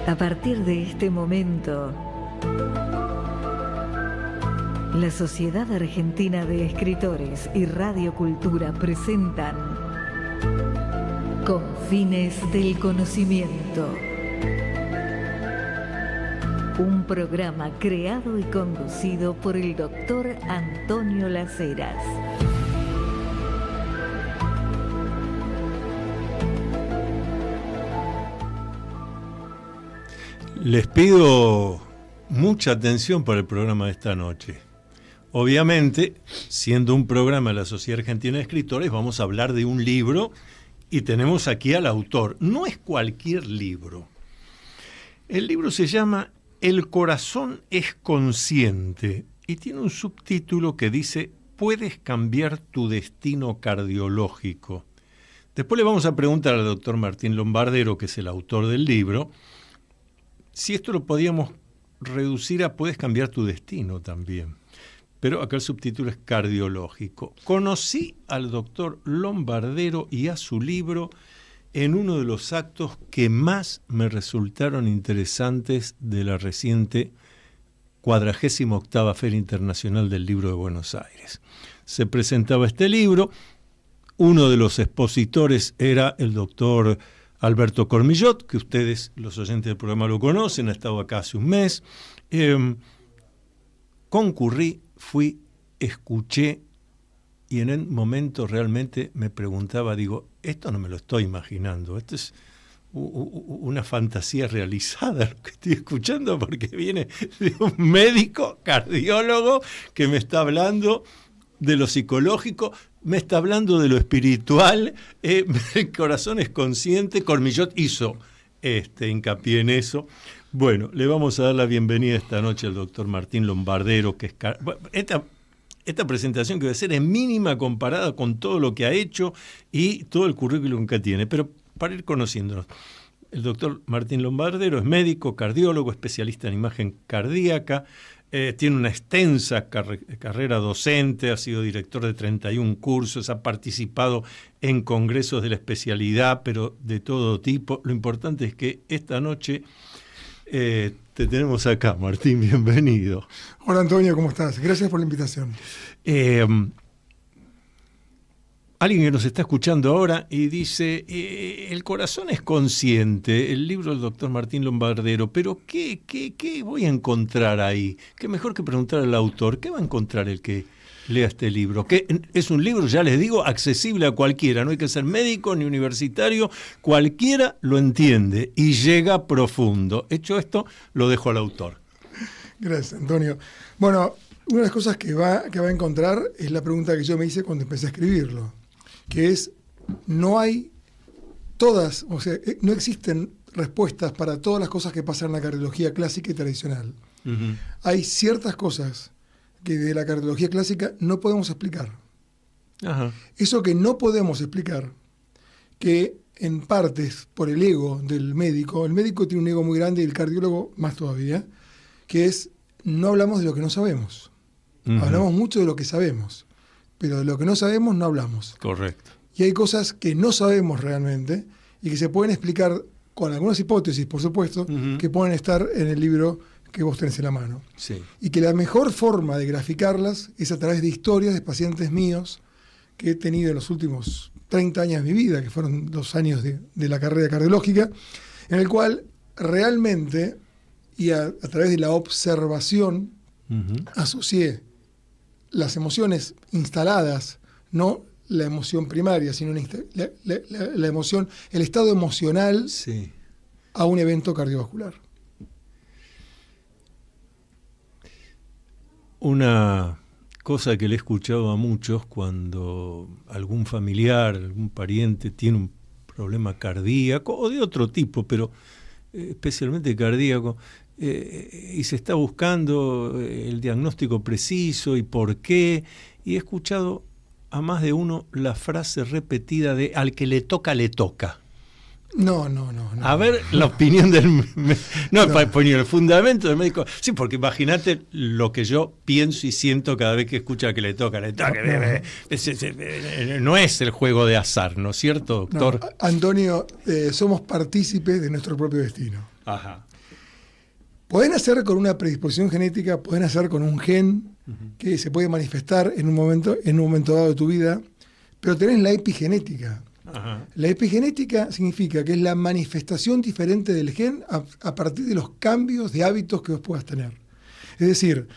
A partir de este momento, la Sociedad Argentina de Escritores y Radio Cultura presentan Confines del Conocimiento. Un programa creado y conducido por el doctor Antonio Las Heras. Les pido mucha atención para el programa de esta noche. Obviamente, siendo un programa de la Sociedad Argentina de Escritores, vamos a hablar de un libro y tenemos aquí al autor. No es cualquier libro. El libro se llama El corazón es consciente y tiene un subtítulo que dice Puedes cambiar tu destino cardiológico. Después le vamos a preguntar al doctor Martín Lombardero, que es el autor del libro, si esto lo podíamos reducir a Puedes cambiar tu destino también. Pero acá el subtítulo es cardiológico. Conocí al doctor Lombardero y a su libro en uno de los actos que más me resultaron interesantes de la reciente 48ª Feria Internacional del Libro de Buenos Aires. Se presentaba este libro, uno de los expositores era el doctor Alberto Cormillot, que ustedes, los oyentes del programa, lo conocen, ha estado acá hace un mes. Concurrí, fui, escuché, y en el momento realmente me preguntaba, digo, esto no me lo estoy imaginando, esto es una fantasía realizada lo que estoy escuchando, porque viene de un médico cardiólogo que me está hablando de lo psicológico, me está hablando de lo espiritual, el corazón es consciente. Cormillot hizo hincapié en eso. Bueno, le vamos a dar la bienvenida esta noche al doctor Martín Lombardero, que es... Esta presentación que va a ser es mínima comparada con todo lo que ha hecho y todo el currículum que tiene, pero para ir conociéndonos. El doctor Martín Lombardero es médico, cardiólogo, especialista en imagen cardíaca, tiene una extensa carrera docente, ha sido director de 31 cursos, ha participado en congresos de la especialidad, pero de todo tipo. Lo importante es que esta noche te tenemos acá, Martín, bienvenido. Hola Antonio, ¿cómo estás? Gracias por la invitación. Alguien que nos está escuchando ahora y dice, el corazón es consciente, el libro del doctor Martín Lombardero, pero ¿qué voy a encontrar ahí? ¿Qué mejor que preguntar al autor? ¿Qué va a encontrar el que lea este libro? Que es un libro, ya les digo, accesible a cualquiera, no hay que ser médico ni universitario, cualquiera lo entiende y llega profundo. Hecho esto, lo dejo al autor. Gracias, Antonio. Bueno, una de las cosas que va a encontrar es la pregunta que yo me hice cuando empecé a escribirlo, que es, no existen respuestas para todas las cosas que pasan en la cardiología clásica y tradicional. Uh-huh. Hay ciertas cosas que de la cardiología clásica no podemos explicar. Uh-huh. Eso que no podemos explicar, que en partes por el ego del médico, el médico tiene un ego muy grande y el cardiólogo más todavía, que es, no hablamos de lo que no sabemos. Uh-huh. Hablamos mucho de lo que sabemos, pero de lo que no sabemos no hablamos. Correcto. Y hay cosas que no sabemos realmente y que se pueden explicar con algunas hipótesis, por supuesto, uh-huh, que pueden estar en el libro que vos tenés en la mano. Sí. Y que la mejor forma de graficarlas es a través de historias de pacientes míos que he tenido en los últimos 30 años de mi vida, que fueron 2 años de la carrera cardiológica, en el cual realmente, y a través de la observación, uh-huh, asocié las emociones instaladas, no la emoción primaria, sino la emoción, el estado emocional, sí, a un evento cardiovascular. Una cosa que le he escuchado a muchos cuando algún familiar, algún pariente tiene un problema cardíaco o de otro tipo, pero especialmente cardíaco, y se está buscando el diagnóstico preciso y por qué, y he escuchado a más de uno la frase repetida de al que le toca, le toca. No. A ver, la opinión del... el fundamento del médico. Sí, porque imagínate lo que yo pienso y siento cada vez que escucha que le toca. No es el juego de azar, ¿no es cierto, doctor? No, Antonio, somos partícipes de nuestro propio destino. Ajá. Pueden nacer con una predisposición genética, pueden nacer con un gen que se puede manifestar en un momento dado de tu vida, pero tenés la epigenética. Ajá. La epigenética significa que es la manifestación diferente del gen a partir de los cambios de hábitos que vos puedas tener. Es decir,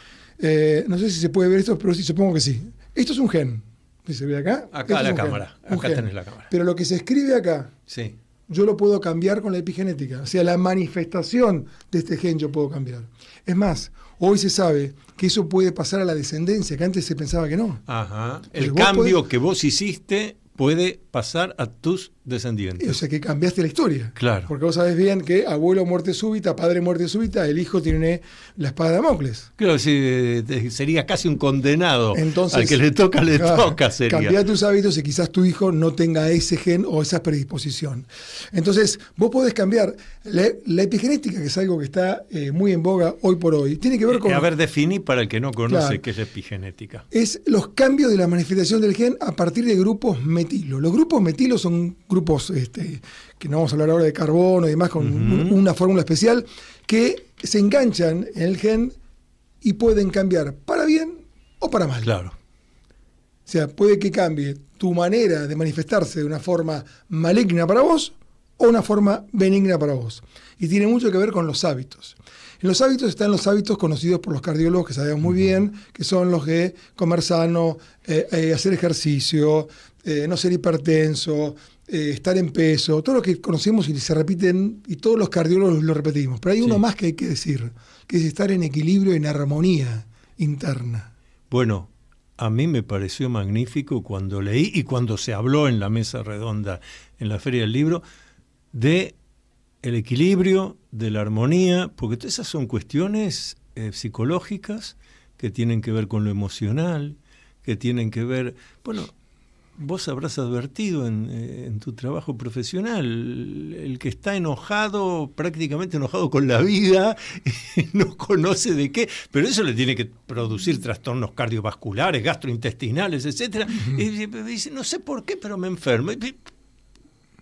no sé si se puede ver esto, pero sí, supongo que sí. Esto es un gen. ¿Se ve acá? Acá Esto la es un cámara. gen, un Acá gen. tenés la cámara. Pero lo que se escribe acá, Sí. yo lo puedo cambiar con la epigenética. O sea, la manifestación de este gen yo puedo cambiar. Es más, hoy se sabe que eso puede pasar a la descendencia, que antes se pensaba que no. Ajá. Entonces, El vos cambio que vos hiciste puede pasar a tus descendientes. O sea, que cambiaste la historia. Claro. Porque vos sabés bien que abuelo muerte súbita, padre muerte súbita, el hijo tiene la espada de Damocles. Claro, sí, sería casi un condenado. Entonces, al que le toca, sería. Cambia tus hábitos y quizás tu hijo no tenga ese gen o esa predisposición. Entonces, vos podés cambiar. La epigenética, que es algo que está muy en boga hoy por hoy, tiene que ver con... A ver, definí para el que no conoce Claro. qué es epigenética. Es los cambios de la manifestación del gen a partir de grupos metilo. Los grupos metilo son grupos que no vamos a hablar ahora de carbono y demás, con una fórmula especial, que se enganchan en el gen y pueden cambiar para bien o para mal. Claro. O sea, puede que cambie tu manera de manifestarse de una forma maligna para vos o una forma benigna para vos. Y tiene mucho que ver con los hábitos. En los hábitos están los hábitos conocidos por los cardiólogos, que sabemos muy bien, que son los de comer sano, hacer ejercicio, no ser hipertenso, estar en peso, todo lo que conocemos y se repiten, y todos los cardiólogos lo repetimos. Pero hay uno más que hay que decir, que es estar en equilibrio y en armonía interna. Bueno, a mí me pareció magnífico cuando leí y cuando se habló en la mesa redonda en la Feria del Libro de el equilibrio, de la armonía, porque todas esas son cuestiones psicológicas que tienen que ver con lo emocional, que tienen que ver, bueno, vos habrás advertido en tu trabajo profesional, el que está enojado, prácticamente enojado con la vida, no conoce de qué, pero eso le tiene que producir trastornos cardiovasculares, gastrointestinales, etcétera. Y dice, no sé por qué, pero me enfermo.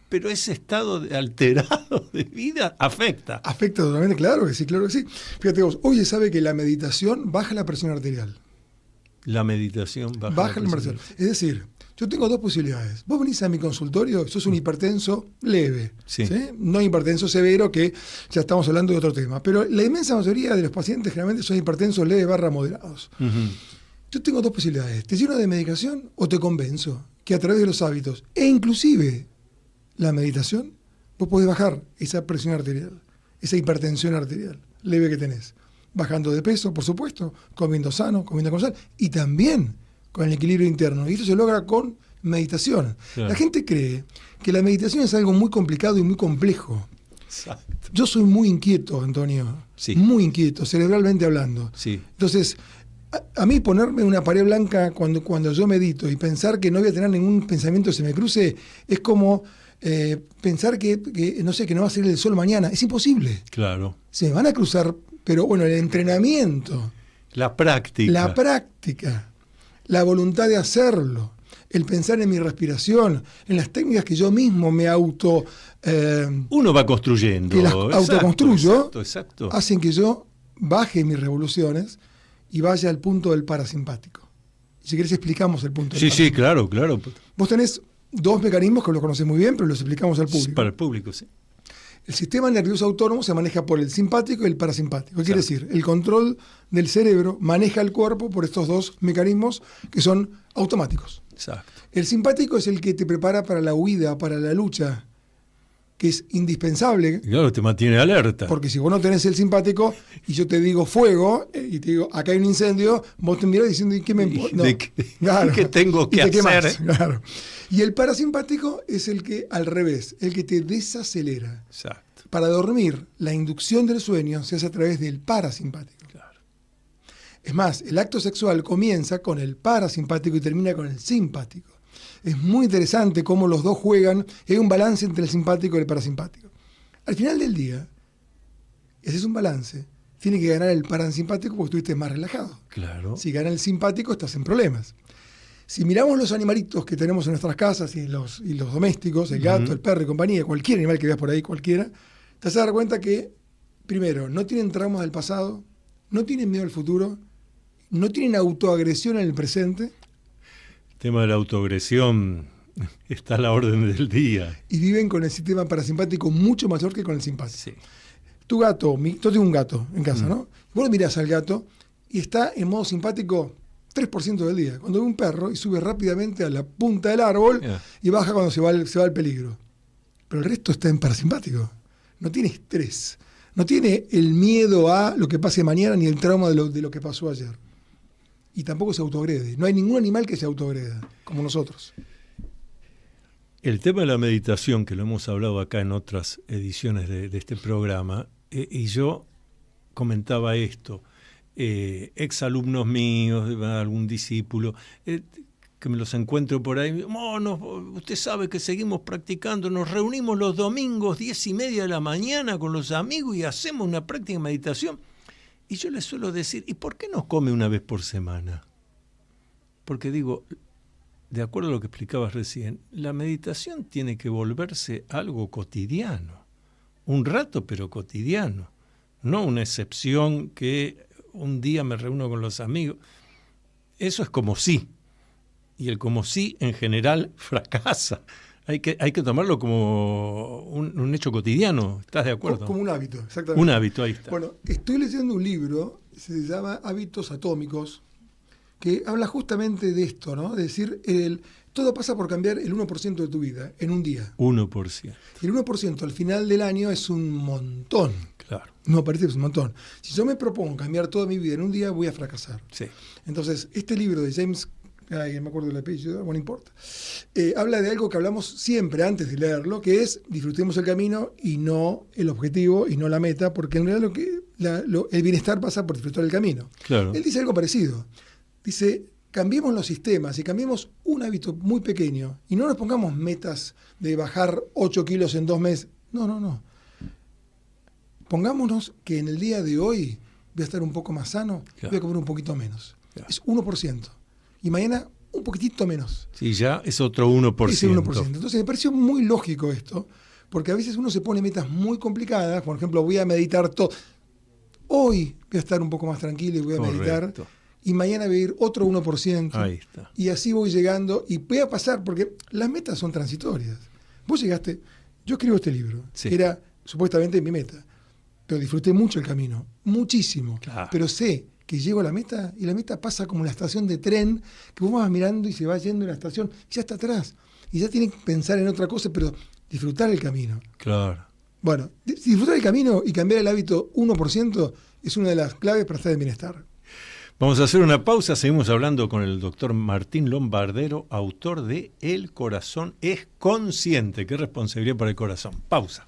Pero ese estado alterado de vida afecta. Afecta totalmente, claro que sí, claro que sí. Fíjate vos, hoy se sabe que la meditación baja la presión arterial. La meditación baja la presión. Es decir, yo tengo dos posibilidades. Vos venís a mi consultorio, sos un hipertenso leve, sí. ¿sí? No hipertenso severo, que ya estamos hablando de otro tema. Pero la inmensa mayoría de los pacientes generalmente son hipertensos leves / moderados. Yo tengo dos posibilidades. ¿Te lleno de medicación o te convenzo que a través de los hábitos e inclusive la meditación, vos podés bajar esa presión arterial, esa hipertensión arterial leve que tenés? Bajando de peso, por supuesto, comiendo sano, comiendo con sal, y también con el equilibrio interno. Y esto se logra con meditación. Claro. La gente cree que la meditación es algo muy complicado y muy complejo. Exacto. Yo soy muy inquieto, Antonio. Sí. Muy inquieto, cerebralmente hablando. Sí. Entonces, a mí ponerme una pared blanca cuando yo medito y pensar que no voy a tener ningún pensamiento que se me cruce, es como pensar que no sé, que no va a salir el sol mañana. Es imposible. Claro. Se me van a cruzar, pero bueno, el entrenamiento. La práctica. La práctica. La voluntad de hacerlo. El pensar en mi respiración, en las técnicas que yo mismo me auto... uno va construyendo. Que las autoconstruyo, exacto. Hacen que yo baje mis revoluciones y vaya al punto del parasimpático. Si querés explicamos el punto del parasimpático. Sí, claro, claro. Vos tenés dos mecanismos que los conocés muy bien, pero los explicamos al público. Para el público, sí. El sistema nervioso autónomo se maneja por el simpático y el parasimpático. ¿Qué quiere decir? El control del cerebro maneja el cuerpo por estos dos mecanismos que son automáticos. Exacto. El simpático es el que te prepara para la huida, para la lucha, que es indispensable. Claro, te mantiene alerta. Porque si vos no tenés el simpático y yo te digo fuego y te digo acá hay un incendio, vos te mirás diciendo ¿y qué me importa? No. ¿Qué tengo que hacer? Claro. Y el parasimpático es el que, al revés, el que te desacelera. Exacto. Para dormir, la inducción del sueño se hace a través del parasimpático. Claro. Es más, el acto sexual comienza con el parasimpático y termina con el simpático. Es muy interesante cómo los dos juegan, hay un balance entre el simpático y el parasimpático. Al final del día, ese es un balance, tiene que ganar el parasimpático porque estuviste más relajado. Claro. Si gana el simpático, estás en problemas. Si miramos los animalitos que tenemos en nuestras casas y los domésticos, el gato, el perro y compañía, cualquier animal que veas por ahí, cualquiera, te vas a dar cuenta que primero, no tienen traumas del pasado, no tienen miedo al futuro, no tienen autoagresión en el presente. El tema de la autoagresión está a la orden del día. Y viven con el sistema parasimpático mucho mayor que con el simpático. Sí. Tu gato, yo tengo un gato en casa, ¿no? Vos mirás al gato y está en modo simpático 3% del día. Cuando ve un perro y sube rápidamente a la punta del árbol y baja cuando se va el peligro. Pero el resto está en parasimpático. No tiene estrés. No tiene el miedo a lo que pase mañana ni el trauma de lo que pasó ayer. Y tampoco se autoagrede. No hay ningún animal que se autoagreda, como nosotros. El tema de la meditación, que lo hemos hablado acá en otras ediciones de este programa, y yo comentaba esto, exalumnos míos, algún discípulo, que me los encuentro por ahí, usted sabe que seguimos practicando, nos reunimos los domingos 10:30 de la mañana con los amigos y hacemos una práctica de meditación. Y yo les suelo decir, ¿y por qué no come una vez por semana? Porque digo, de acuerdo a lo que explicabas recién, la meditación tiene que volverse algo cotidiano, un rato pero cotidiano, no una excepción que un día me reúno con los amigos. Eso es como sí, y el como sí en general fracasa. Hay que tomarlo como un hecho cotidiano, ¿estás de acuerdo? Como un hábito, exactamente. Un hábito, ahí está. Bueno, estoy leyendo un libro, se llama Hábitos Atómicos, que habla justamente de esto, ¿no? De decir, todo pasa por cambiar el 1% de tu vida en un día. 1%. Y el 1% al final del año es un montón. Claro. No, parece que es un montón. Si yo me propongo cambiar toda mi vida en un día, voy a fracasar. Sí. Entonces, este libro de James, me acuerdo del apellido, no importa, habla de algo que hablamos siempre antes de leerlo, que es disfrutemos el camino y no el objetivo y no la meta, porque en realidad el bienestar pasa por disfrutar el camino. Claro. Él dice algo parecido. Dice, cambiemos los sistemas y cambiemos un hábito muy pequeño y no nos pongamos metas de bajar 8 kilos en 2 meses. No. Pongámonos que en el día de hoy voy a estar un poco más sano, voy a comer un poquito menos. Claro. Es 1%. Y mañana un poquitito menos. Sí, ya es otro 1%. Es el 1%. Entonces me pareció muy lógico esto, porque a veces uno se pone metas muy complicadas. Por ejemplo, voy a meditar todo. Hoy voy a estar un poco más tranquilo y voy a meditar. Y mañana voy a ir otro 1%. Ahí está. Y así voy llegando. Y voy a pasar, porque las metas son transitorias. Vos llegaste, yo escribo este libro, que era supuestamente mi meta. Pero disfruté mucho el camino, muchísimo. Claro. Pero sé que llego a la meta y la meta pasa como la estación de tren, que vos vas mirando y se va yendo en la estación, y ya está atrás. Y ya tienes que pensar en otra cosa, pero disfrutar el camino. Claro. Bueno, disfrutar el camino y cambiar el hábito 1% es una de las claves para estar en bienestar. Vamos a hacer una pausa, seguimos hablando con el doctor Martín Lombardero, autor de El corazón es consciente. Qué responsabilidad para el corazón. Pausa.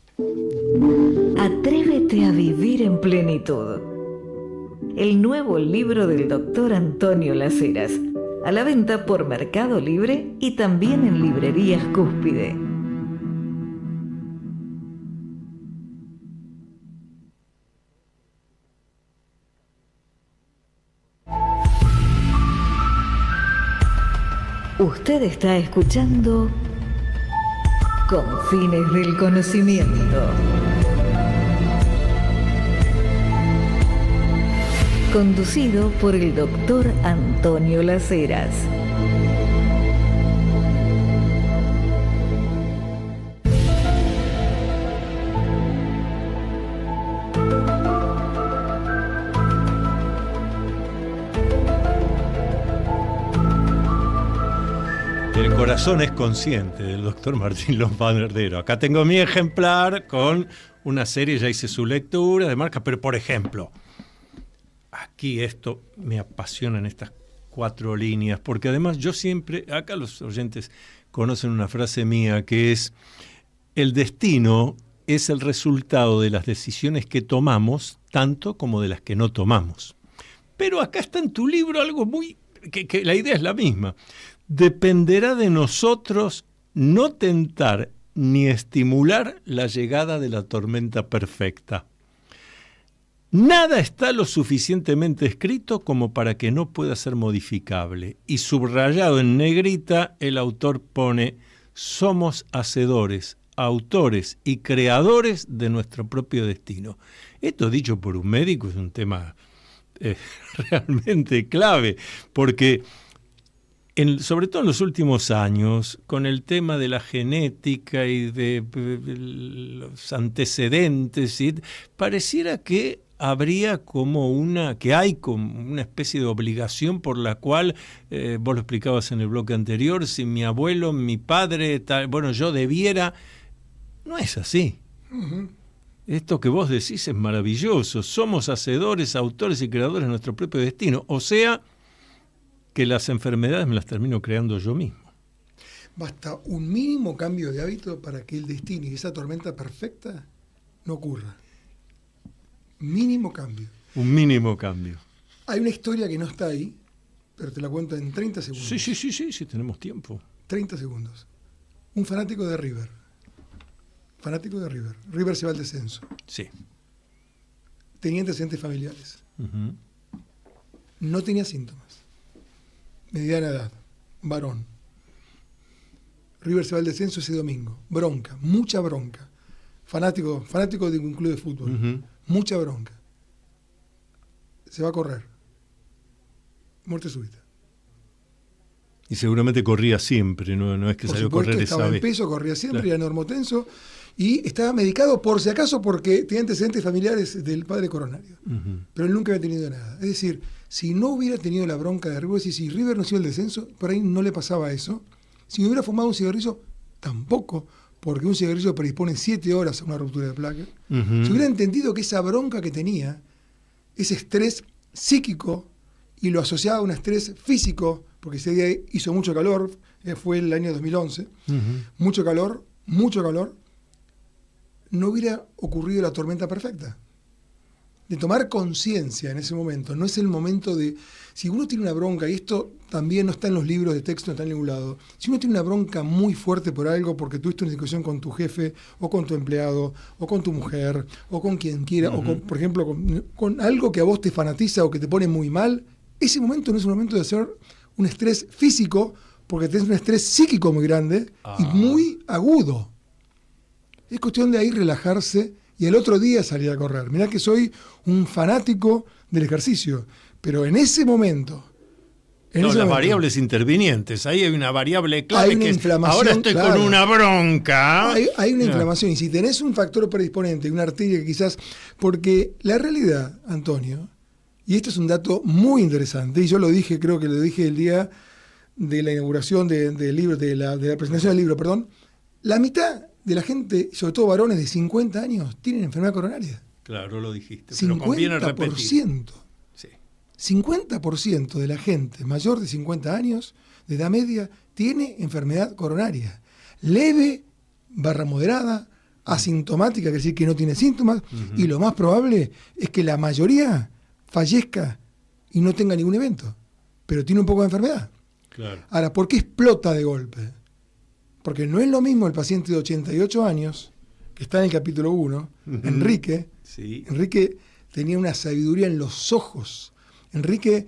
Atrévete a vivir en plenitud. El nuevo libro del doctor Antonio Las Heras, a la venta por Mercado Libre y también en librerías Cúspide. Usted está escuchando Confines del Conocimiento. Conducido por el doctor Antonio Las Heras. El corazón es consciente, del doctor Martín Lombardero. Acá tengo mi ejemplar con una serie, ya hice su lectura de marca, pero por ejemplo, aquí esto me apasiona en estas 4 líneas, porque además yo siempre, acá los oyentes conocen una frase mía que es: el destino es el resultado de las decisiones que tomamos, tanto como de las que no tomamos. Pero acá está en tu libro algo que la idea es la misma. Dependerá de nosotros no tentar ni estimular la llegada de la tormenta perfecta. Nada está lo suficientemente escrito como para que no pueda ser modificable. Y subrayado en negrita, el autor pone: somos hacedores, autores y creadores de nuestro propio destino. Esto dicho por un médico es un tema realmente clave, porque sobre todo en los últimos años, con el tema de la genética y de los antecedentes, pareciera que habría hay como una especie de obligación por la cual, vos lo explicabas en el bloque anterior, si mi abuelo, mi padre, yo debiera. No es así. Uh-huh. Esto que vos decís es maravilloso. Somos hacedores, autores y creadores de nuestro propio destino. O sea, que las enfermedades me las termino creando yo mismo. Basta un mínimo cambio de hábito para que el destino y esa tormenta perfecta no ocurra. Mínimo cambio. Un mínimo cambio. Hay una historia que no está ahí, pero te la cuento en 30 segundos. Sí, tenemos tiempo. 30 segundos. Un fanático de River. River se va al descenso. Sí. Tenía antecedentes familiares. Uh-huh. No tenía síntomas. Mediana edad. Varón. River se va al descenso ese domingo. Bronca, mucha bronca. Fanático de un club de fútbol. Uh-huh. Mucha bronca. Se va a correr. Muerte súbita. Y seguramente corría siempre, no es que salió a correr esa vez. Estaba en peso, corría siempre, claro. Era normotenso y estaba medicado por si acaso porque tenía antecedentes familiares del padre coronario. Uh-huh. Pero él nunca había tenido nada. Es decir, si no hubiera tenido la bronca de River, si River no se iba al descenso, por ahí no le pasaba eso. Si me hubiera fumado un cigarrillo, tampoco, porque un cigarrillo predispone 7 horas a una ruptura de placa. Uh-huh. Si hubiera entendido que esa bronca que tenía, ese estrés psíquico, y lo asociaba a un estrés físico, porque ese día hizo mucho calor, fue el año 2011, uh-huh. mucho calor, no hubiera ocurrido la tormenta perfecta. De tomar conciencia en ese momento, no es el momento de... Si uno tiene una bronca, y esto también no está en los libros de texto, no está en ningún lado, si uno tiene una bronca muy fuerte por algo, porque tuviste una discusión con tu jefe, o con tu empleado, o con tu mujer, o con quien quiera, uh-huh. o con, por ejemplo, con algo que a vos te fanatiza o que te pone muy mal, ese momento no es un momento de hacer un estrés físico, porque tenés un estrés psíquico muy grande y muy agudo. Es cuestión de ahí relajarse y el otro día salir a correr. Mirá que soy un fanático del ejercicio, pero en ese momento... las variables intervinientes, ahí hay una variable clave hay una inflamación, ahora estoy con una bronca. Hay una inflamación, y si tenés un factor predisponente, una arteria que quizás... Porque la realidad, Antonio, y esto es un dato muy interesante, y yo lo dije, creo que lo dije el día de la inauguración del libro, de la presentación del libro, perdón, la mitad de la gente, sobre todo varones de 50 años, tienen enfermedad coronaria. Claro, lo dijiste, 50%, pero conviene repetir. Sí. 50% de la gente mayor de 50 años, de edad media, tiene enfermedad coronaria. Leve, /moderada, asintomática, quiere decir que no tiene síntomas, uh-huh. y lo más probable es que la mayoría fallezca y no tenga ningún evento, pero tiene un poco de enfermedad. Claro. Ahora, ¿por qué explota de golpe? Porque no es lo mismo el paciente de 88 años, que está en el capítulo 1, uh-huh. Enrique. Sí. Enrique tenía una sabiduría en los ojos. Enrique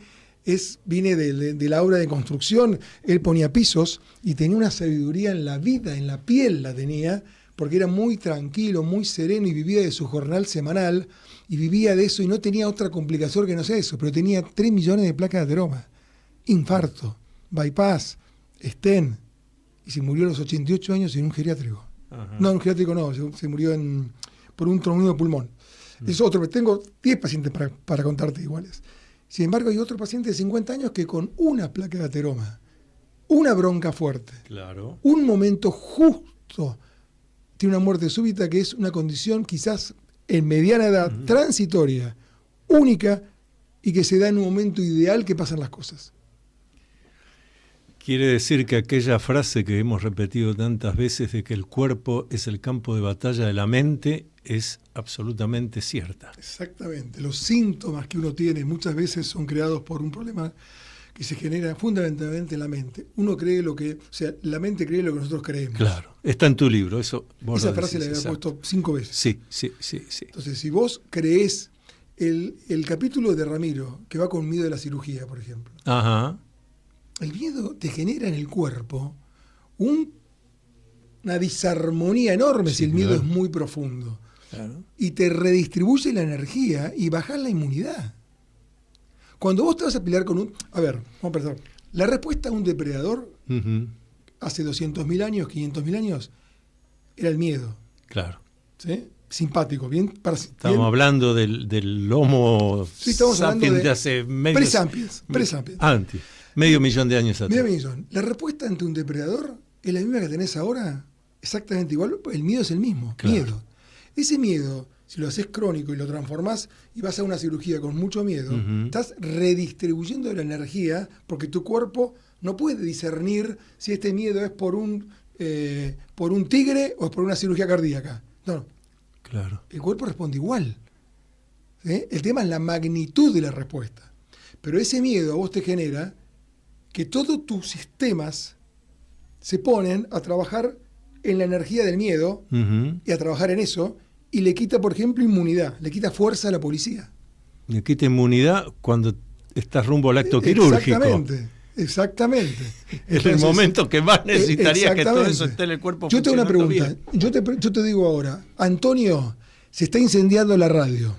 viene de la obra de construcción, él ponía pisos y tenía una sabiduría en la vida, en la piel la tenía, porque era muy tranquilo, muy sereno y vivía de su jornal semanal y vivía de eso y no tenía otra complicación que no sea eso, pero tenía 3 millones de placas de ateroma, infarto, bypass, stent, y se murió a los 88 años en un geriátrico. Ajá. No, en un geriátrico no, se murió por un trastorno de pulmón. Es otro, tengo 10 pacientes para contarte iguales. Sin embargo, hay otro paciente de 50 años que con una placa de ateroma, una bronca fuerte, claro. un momento justo, tiene una muerte súbita que es una condición quizás en mediana edad, uh-huh. transitoria, única, y que se da en un momento ideal que pasan las cosas. Quiere decir que aquella frase que hemos repetido tantas veces de que el cuerpo es el campo de batalla de la mente es absolutamente cierta. Exactamente. Los síntomas que uno tiene muchas veces son creados por un problema que se genera fundamentalmente en la mente. Uno cree la mente cree lo que nosotros creemos. Claro. Está en tu libro, eso vos Esa lo frase decís, la había puesto 5 veces. Sí. Entonces, si vos creés el capítulo de Ramiro, que va con miedo de la cirugía, por ejemplo. Ajá. El miedo te genera en el cuerpo una disarmonía enorme si el miedo claro. es muy profundo. Claro. Y te redistribuye la energía y bajás la inmunidad. Cuando vos te vas a pelear con un... A ver, vamos a pensar. La respuesta a un depredador Uh-huh. hace 200.000 años, 500.000 años, era el miedo. Claro. ¿Sí? Simpático, bien. Estamos hablando del Homo estamos hablando sapiens de hace medio... Pre-sapiens. Antes. Medio millón de años atrás. Medio millón. La respuesta ante un depredador es la misma que tenés ahora, exactamente igual. El miedo es el mismo. Claro. Miedo. Ese miedo, si lo haces crónico y lo transformás y vas a una cirugía con mucho miedo, Uh-huh. estás redistribuyendo la energía porque tu cuerpo no puede discernir si este miedo es por un tigre o es por una cirugía cardíaca. No, Claro. el cuerpo responde igual. ¿Sí? El tema es la magnitud de la respuesta. Pero ese miedo a vos te genera que todos tus sistemas se ponen a trabajar en la energía del miedo Uh-huh. y a trabajar en eso, y le quita, por ejemplo, inmunidad, le quita fuerza a la policía. Le quita inmunidad cuando estás rumbo al acto quirúrgico. Exactamente. Es el Entonces, momento que más necesitaría que todo exactamente. eso esté en el cuerpo. Yo tengo una funcionando pregunta. bien. Yo te digo ahora, Antonio, se está incendiando la radio.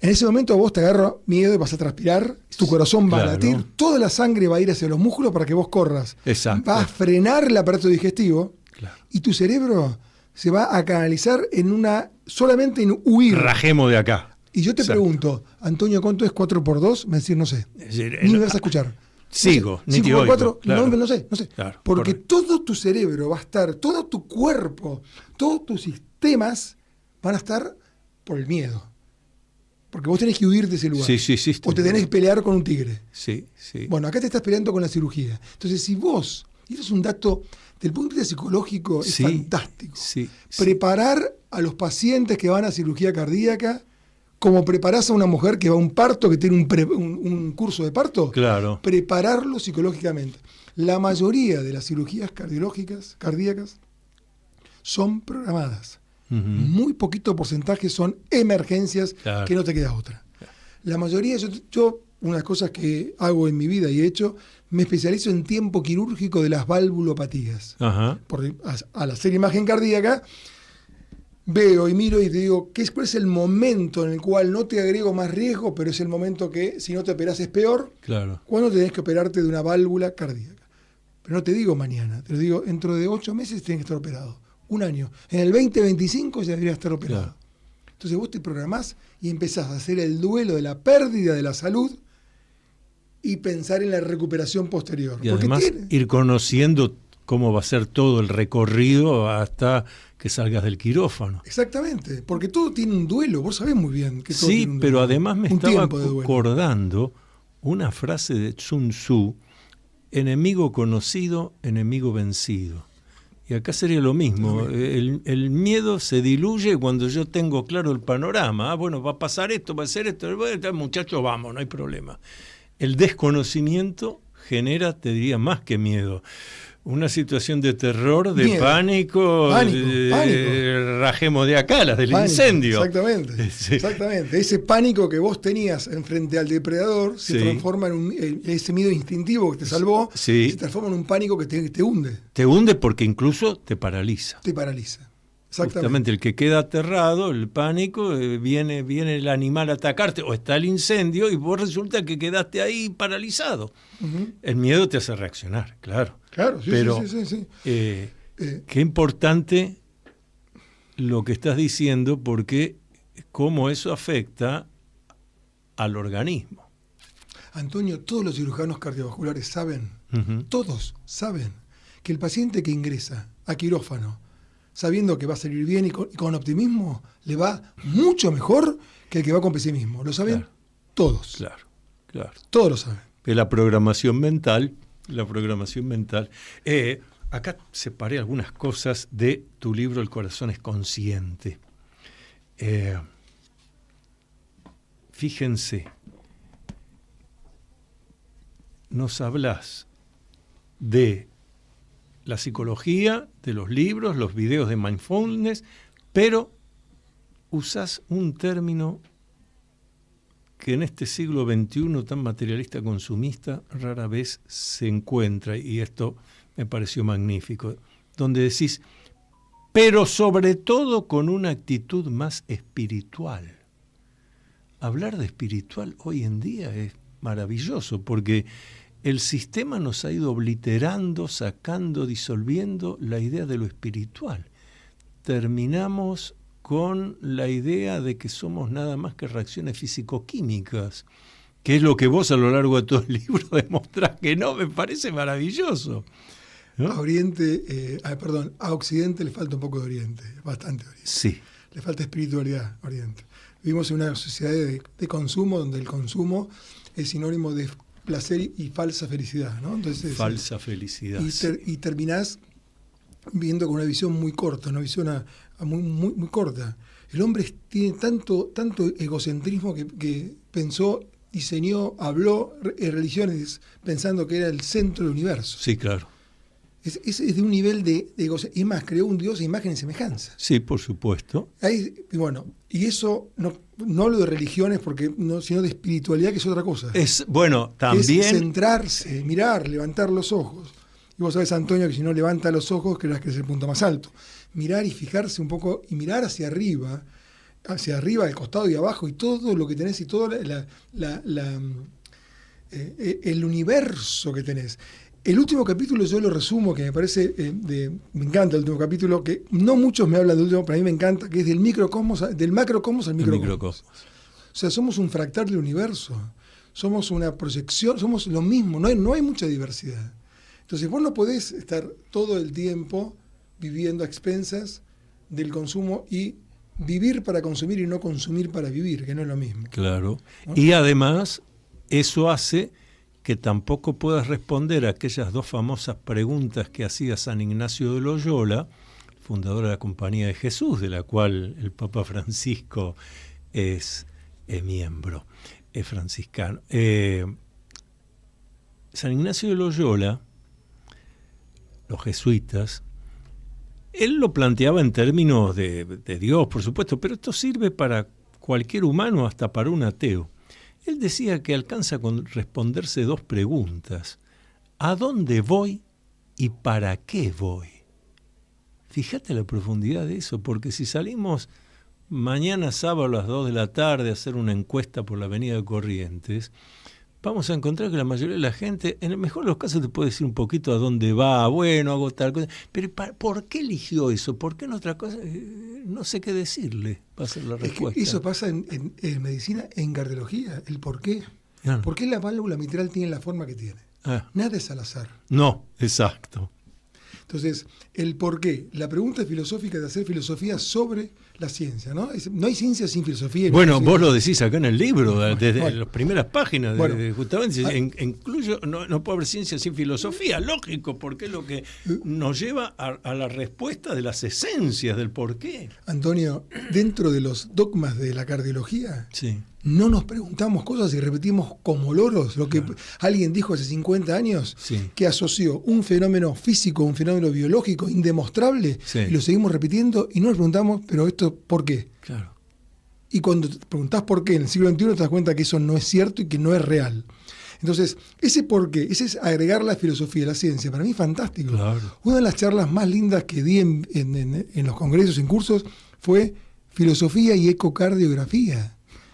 En ese momento vos te agarra miedo y vas a transpirar, tu corazón va a Claro. latir, toda la sangre va a ir hacia los músculos para que vos corras. Exacto. Va a frenar el aparato digestivo Claro. y tu cerebro se va a canalizar solamente en huir. Rajemos de acá. Y yo te Exacto. pregunto, Antonio, ¿cuánto es 4x2? Me decís, no sé. Es decir, Ni me vas a escuchar. Sigo, ni te 5 por 4, oigo, claro. no sé. Claro, Porque correcto. todo tu cerebro va a estar, todo tu cuerpo, todos tus sistemas van a estar por el miedo. Porque vos tenés que huir de ese lugar. Sí. O te tenés que pelear con un tigre. Sí. Bueno, acá te estás peleando con la cirugía. Entonces, si vos, y eso es un dato, del punto de vista psicológico, es Sí, fantástico. sí. Preparar a los pacientes que van a cirugía cardíaca como preparás a una mujer que va a un parto, que tiene un curso de parto. Claro. Prepararlo psicológicamente. La mayoría de las cirugías cardíacas son programadas. Uh-huh. Muy poquito porcentaje son emergencias, Claro. que no te queda otra. La mayoría, yo una de las cosas que hago en mi vida y he hecho, me especializo en tiempo quirúrgico de las valvulopatías. Ajá. Porque al hacer imagen cardíaca, veo y miro y te digo, ¿cuál es el momento en el cual no te agrego más riesgo, pero es el momento que si no te operás es peor? Claro. ¿Cuándo tenés que operarte de una válvula cardíaca? Pero no te digo mañana, te lo digo, dentro de 8 meses tienes que estar operado. 1 año. En el 2025 ya deberías estar operado. Claro. Entonces vos te programás y empezás a hacer el duelo de la pérdida de la salud y pensar en la recuperación posterior. Y además ir conociendo cómo va a ser todo el recorrido hasta que salgas del quirófano. Exactamente, porque todo tiene un duelo, vos sabés muy bien que todo Sí, tiene un pero duelo. además me Un estaba tiempo de duelo. acordando una frase de Sun Tzu: enemigo conocido, enemigo vencido. Y acá sería lo mismo. El miedo se diluye cuando yo tengo claro el panorama. Bueno, va a pasar esto, va a ser esto. Bueno, muchachos, vamos, no hay problema. El desconocimiento genera, te diría, más que miedo. Una situación de terror, de Miedo. pánico, Pánico. rajemos de acá, las del Pánico, incendio. Exactamente, Sí. exactamente. Ese pánico que vos tenías frente al depredador se Sí. transforma en ese miedo instintivo que te salvó, Sí. se transforma en un pánico que te hunde, Te hunde porque incluso te paraliza. te paraliza. Exactamente. Justamente el que queda aterrado, el pánico, viene el animal a atacarte, o está el incendio y vos resulta que quedaste ahí paralizado. Ujú. El miedo te hace reaccionar, claro. Claro, sí, Pero, sí. qué importante lo que estás diciendo, porque cómo eso afecta al organismo. Antonio, todos los cirujanos cardiovasculares saben, Ujú. todos saben, que el paciente que ingresa a quirófano, sabiendo que va a salir bien y con optimismo, le va mucho mejor que el que va con pesimismo. Lo saben Claro. todos. Claro. Todos lo saben. Que la programación mental. Acá separé algunas cosas de tu libro El corazón es consciente. Fíjense, nos hablas de la psicología, de los libros, los videos de mindfulness, pero usás un término que en este siglo XXI tan materialista consumista rara vez se encuentra, y esto me pareció magnífico. donde decís, pero sobre todo con una actitud más espiritual. Hablar de espiritual hoy en día es maravilloso, porque el sistema nos ha ido obliterando, sacando, disolviendo la idea de lo espiritual. Terminamos con la idea de que somos nada más que reacciones físico-químicas, que es lo que vos a lo largo de todo el libro demostrás que no, me parece maravilloso, ¿no? A Occidente le falta un poco de Oriente, bastante Oriente. Sí. Le falta espiritualidad a Oriente. Vivimos en una sociedad de consumo, donde el consumo es sinónimo de placer y falsa felicidad, ¿no? Entonces, falsa felicidad. Y terminás viendo con una visión muy corta, una visión muy corta. El hombre tiene tanto egocentrismo que pensó, diseñó, habló religiones pensando que era el centro del universo. Sí, claro. Es de un nivel de egocentrismo. Es más, creó un Dios a imagen y semejanza. Sí, por supuesto. Y eso, no hablo de religiones sino de espiritualidad, que es otra cosa. También. Es centrarse, mirar, levantar los ojos. Y vos sabés, Antonio, que si no levanta los ojos, creerás que es el punto más alto. Mirar y fijarse un poco, y mirar hacia arriba, al costado y abajo, y todo lo que tenés, y todo el universo que tenés. El último capítulo yo lo resumo, que me parece, me encanta el último capítulo, que no muchos me hablan del último, pero a mí me encanta, que es del macrocosmos al microcosmos. O sea, somos un fractal del universo, somos una proyección, somos lo mismo, no hay mucha diversidad. Entonces vos no podés estar todo el tiempo viviendo a expensas del consumo y vivir para consumir y no consumir para vivir, que no es lo mismo. Claro. ¿No? Y además, eso hace que tampoco puedas responder a aquellas dos famosas preguntas que hacía San Ignacio de Loyola, fundador de la Compañía de Jesús, de la cual el Papa Francisco es miembro, es franciscano. San Ignacio de Loyola, los jesuitas, él lo planteaba en términos de Dios, por supuesto, pero esto sirve para cualquier humano, hasta para un ateo. Él decía que alcanza con responderse dos preguntas: ¿a dónde voy y para qué voy? Fíjate la profundidad de eso, porque si salimos mañana sábado a las 2 de la tarde a hacer una encuesta por la avenida Corrientes, vamos a encontrar que la mayoría de la gente, en el mejor de los casos, te puede decir un poquito a dónde va, bueno, hago tal cosa, pero ¿por qué eligió eso? ¿Por qué en otra cosa? No sé qué decirle, va a ser la respuesta. Eso pasa en medicina, en cardiología, el por qué. Claro. ¿Por qué la válvula mitral tiene la forma que tiene? Nada es al azar. No, exacto. Entonces, el por qué, la pregunta filosófica de hacer filosofía sobre la ciencia, ¿no? No hay ciencia sin filosofía. Bueno, vos lo decís acá en el libro, desde las primeras páginas, justamente, incluyo, no puede haber ciencia sin filosofía, lógico, porque es lo que nos lleva a la respuesta de las esencias del por qué. Antonio, dentro de los dogmas de la cardiología, sí, no nos preguntamos cosas y repetimos como loros lo que alguien dijo hace 50 años, sí, que asoció un fenómeno físico, un fenómeno biológico indemostrable, sí, y lo seguimos repitiendo y no nos preguntamos, pero esto, ¿por qué? Claro. Y cuando te preguntás por qué en el siglo XXI te das cuenta que eso no es cierto y que no es real. Entonces, ese por qué, ese es agregar la filosofía a la ciencia, para mí es fantástico. Claro. Una de las charlas más lindas que di en los congresos, en cursos, fue filosofía y ecocardiografía.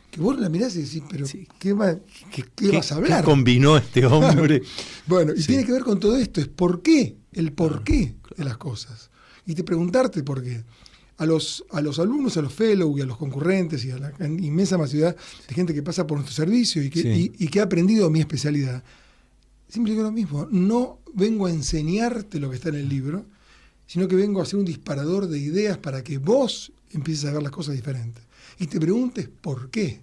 Que vos la mirás y decís, pero sí, ¿qué vas a hablar? ¿Qué combinó este hombre? Bueno, y sí, tiene que ver con todo esto, es por qué, el por qué de las cosas. Y te preguntarte por qué. A los alumnos, a los fellows y a los concurrentes y a la inmensa masividad de gente que pasa por nuestro servicio y que ha aprendido mi especialidad, siempre digo lo mismo, no vengo a enseñarte lo que está en el libro, sino que vengo a ser un disparador de ideas para que vos empieces a ver las cosas diferentes. Y te preguntes por qué.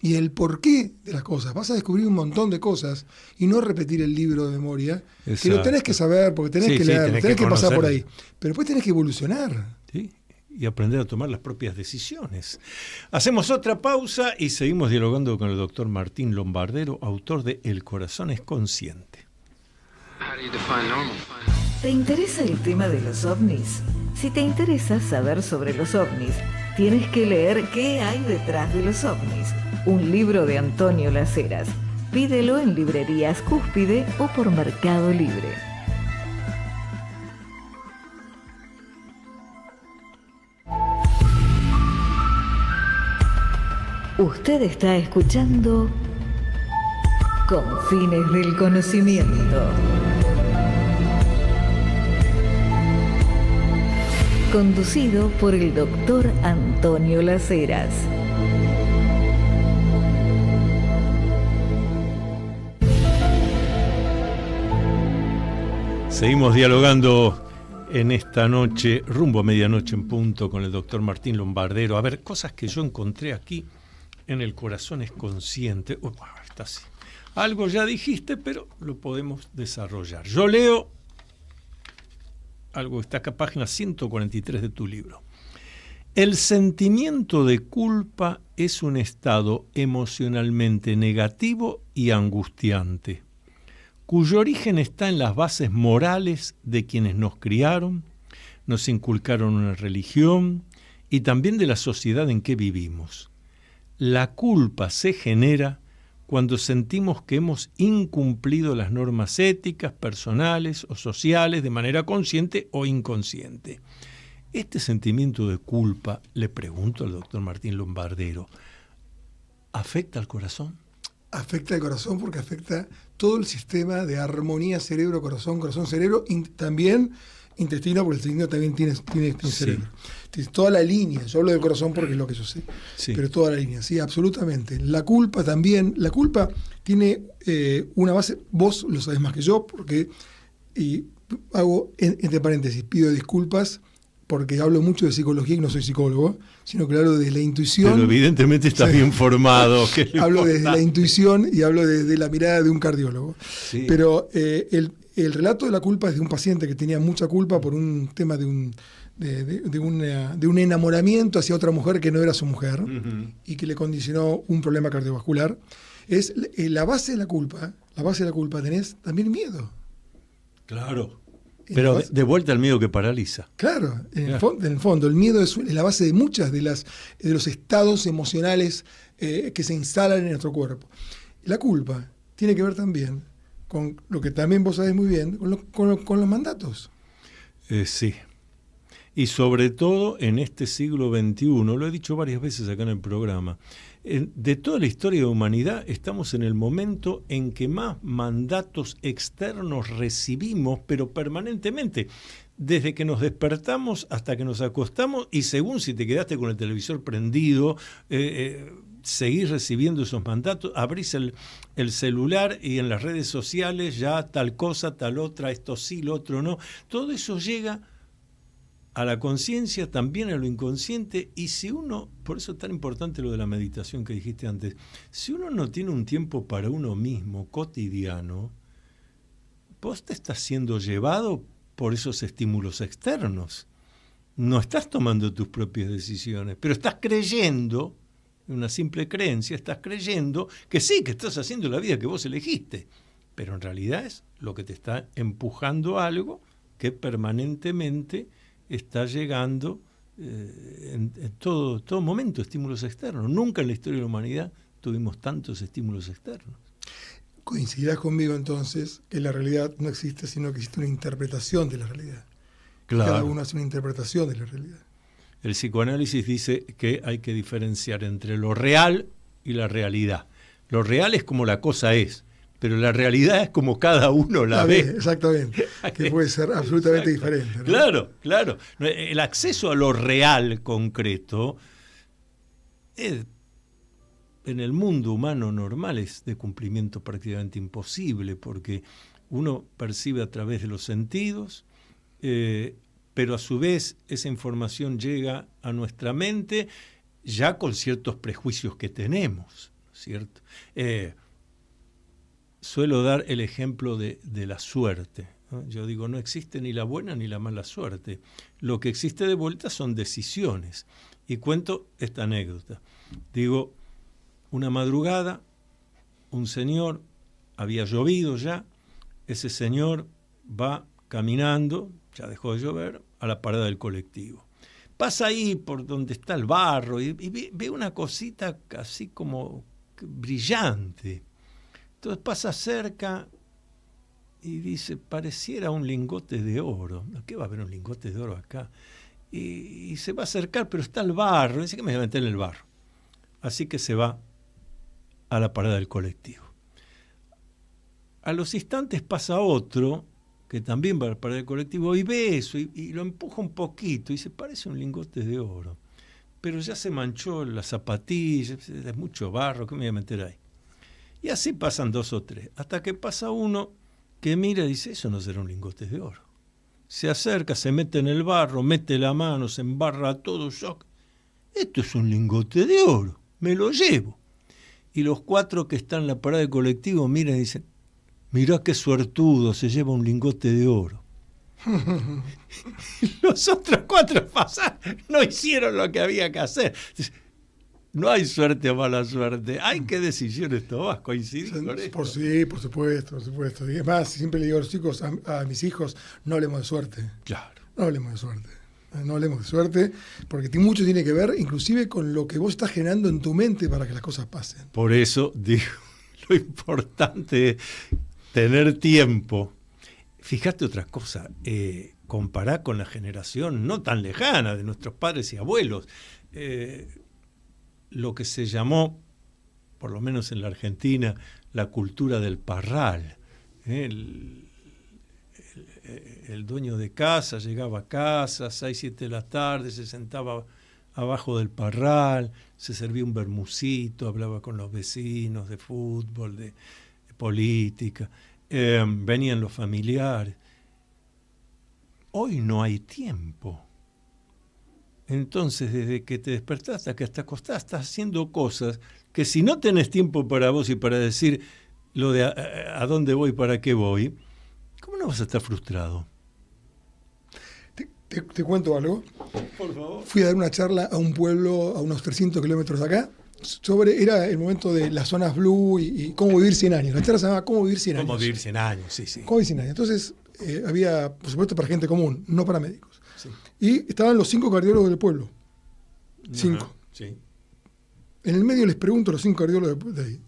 Y el porqué de las cosas. Vas a descubrir un montón de cosas y no repetir el libro de memoria. Exacto. Que lo tenés que saber, porque tenés que leer, tenés que pasar por ahí. Pero después tenés que evolucionar. Sí, y aprender a tomar las propias decisiones. Hacemos otra pausa y seguimos dialogando con el doctor Martín Lombardero, autor de El corazón es consciente. ¿Te interesa el tema de los ovnis? Si te interesa saber sobre los ovnis, tienes que leer ¿Qué hay detrás de los ovnis? Un libro de Antonio Las Heras. Pídelo en librerías Cúspide o por Mercado Libre. Usted está escuchando Confines del Conocimiento. Conducido por el doctor Antonio Las Heras. Seguimos dialogando en esta noche, rumbo a medianoche en punto, con el doctor Martín Lombardero. A ver, cosas que yo encontré aquí en El Corazón es Consciente. Está así. Algo ya dijiste, pero lo podemos desarrollar. Yo leo algo que está acá, página 143 de tu libro. El sentimiento de culpa es un estado emocionalmente negativo y angustiante, cuyo origen está en las bases morales de quienes nos criaron, nos inculcaron una religión y también de la sociedad en que vivimos. La culpa se genera cuando sentimos que hemos incumplido las normas éticas, personales o sociales de manera consciente o inconsciente. Este sentimiento de culpa, le pregunto al doctor Martín Lombardero, ¿afecta al corazón? Afecta al corazón porque afecta todo el sistema de armonía cerebro-corazón, corazón-cerebro, también intestino, porque el intestino también tiene cerebro. Tiene toda la línea, yo hablo del corazón porque es lo que yo sé, pero toda la línea, sí, absolutamente. La culpa también, la culpa tiene una base, vos lo sabés más que yo, porque, y hago entre paréntesis, pido disculpas, porque hablo mucho de psicología y no soy psicólogo, sino que hablo de la intuición. Pero evidentemente estás bien formado. Hablo desde la intuición y hablo desde la mirada de un cardiólogo. Sí. Pero el relato de la culpa es de un paciente que tenía mucha culpa por un tema de un enamoramiento hacia otra mujer que no era su mujer, y que le condicionó un problema cardiovascular. Es la base de la culpa. La base de la culpa tenés también miedo. Claro. Pero de vuelta al miedo que paraliza. Claro, en el fondo, el miedo es la base de muchas de los estados emocionales que se instalan en nuestro cuerpo. La culpa tiene que ver también con lo que también vos sabés muy bien, con los mandatos. Sí. Y sobre todo en este siglo XXI, lo he dicho varias veces acá en el programa, de toda la historia de la humanidad estamos en el momento en que más mandatos externos recibimos, pero permanentemente, desde que nos despertamos hasta que nos acostamos, y según si te quedaste con el televisor prendido, seguís recibiendo esos mandatos, abrís el celular y en las redes sociales ya tal cosa, tal otra, esto sí, lo otro no, todo eso llega a la conciencia, también a lo inconsciente, y si uno, por eso es tan importante lo de la meditación que dijiste antes, si uno no tiene un tiempo para uno mismo, cotidiano, vos te estás siendo llevado por esos estímulos externos. No estás tomando tus propias decisiones, pero estás creyendo, una simple creencia, estás creyendo que sí, que estás haciendo la vida que vos elegiste, pero en realidad es lo que te está empujando a algo que permanentemente está llegando en todo momento estímulos externos. Nunca en la historia de la humanidad tuvimos tantos estímulos externos. Coincidirás conmigo entonces que la realidad no existe, sino que existe una interpretación de la realidad. Claro. Cada uno hace una interpretación de la realidad. El psicoanálisis dice que hay que diferenciar entre lo real y la realidad. Lo real es como la cosa es, pero la realidad es como cada uno la ve. Exactamente, que puede ser absolutamente diferente, ¿no? Claro. El acceso a lo real concreto en el mundo humano normal es de cumplimiento prácticamente imposible, porque uno percibe a través de los sentidos, pero a su vez esa información llega a nuestra mente ya con ciertos prejuicios que tenemos, ¿cierto? Suelo dar el ejemplo de la suerte, ¿no? Yo digo, no existe ni la buena ni la mala suerte. Lo que existe de vuelta son decisiones. Y cuento esta anécdota. Digo, una madrugada, un señor, había llovido ya, ese señor va caminando, ya dejó de llover, a la parada del colectivo. Pasa ahí por donde está el barro y ve una cosita así como brillante. Entonces pasa cerca y dice, pareciera un lingote de oro. ¿Qué va a haber un lingote de oro acá? Y se va a acercar, pero está el barro. Dice, ¿qué me voy a meter en el barro? Así que se va a la parada del colectivo. A los instantes pasa otro que también va a la parada del colectivo y ve eso y lo empuja un poquito y se parece un lingote de oro. Pero ya se manchó las zapatillas, es mucho barro, ¿qué me voy a meter ahí? Y así pasan 2 o 3, hasta que pasa uno que mira y dice, eso no será un lingote de oro. Se acerca, se mete en el barro, mete la mano, se embarra todo, shock. Esto es un lingote de oro, me lo llevo. Y los 4 que están en la parada del colectivo miran y dicen, mirá qué suertudo, se lleva un lingote de oro. Los otros 4 pasaron, no hicieron lo que había que hacer. No hay suerte o mala suerte, hay que decisiones tomas, coincidir con esto. Sí, por supuesto. Y es más, siempre le digo a los chicos, a mis hijos, no hablemos de suerte. Claro. No hablemos de suerte, porque mucho tiene que ver, inclusive, con lo que vos estás generando en tu mente para que las cosas pasen. Por eso digo, lo importante es tener tiempo. Fíjate otra cosa, compará con la generación no tan lejana de nuestros padres y abuelos. Lo que se llamó, por lo menos en la Argentina, la cultura del parral. El dueño de casa llegaba a casa, 6, 7 de la tarde, se sentaba abajo del parral, se servía un vermucito, hablaba con los vecinos de fútbol, de política, venían los familiares. Hoy no hay tiempo. Entonces, desde que te despertás hasta que te acostás, estás haciendo cosas que si no tenés tiempo para vos y para decir lo de a dónde voy, para qué voy, ¿cómo no vas a estar frustrado? Te cuento algo. Por favor. Fui a dar una charla a un pueblo a unos 300 kilómetros de acá. Era el momento de las zonas blue y cómo vivir 100 años. La charla se llamaba ¿Cómo vivir 100 años? ¿Cómo vivir 100 años? Sí. ¿Cómo vivir 100 años? Entonces, había, por supuesto, para gente común, no para médicos. Sí. Y estaban los 5 cardiólogos del pueblo. 5. Ajá, sí. En el medio les pregunto a los 5 cardiólogos de ahí,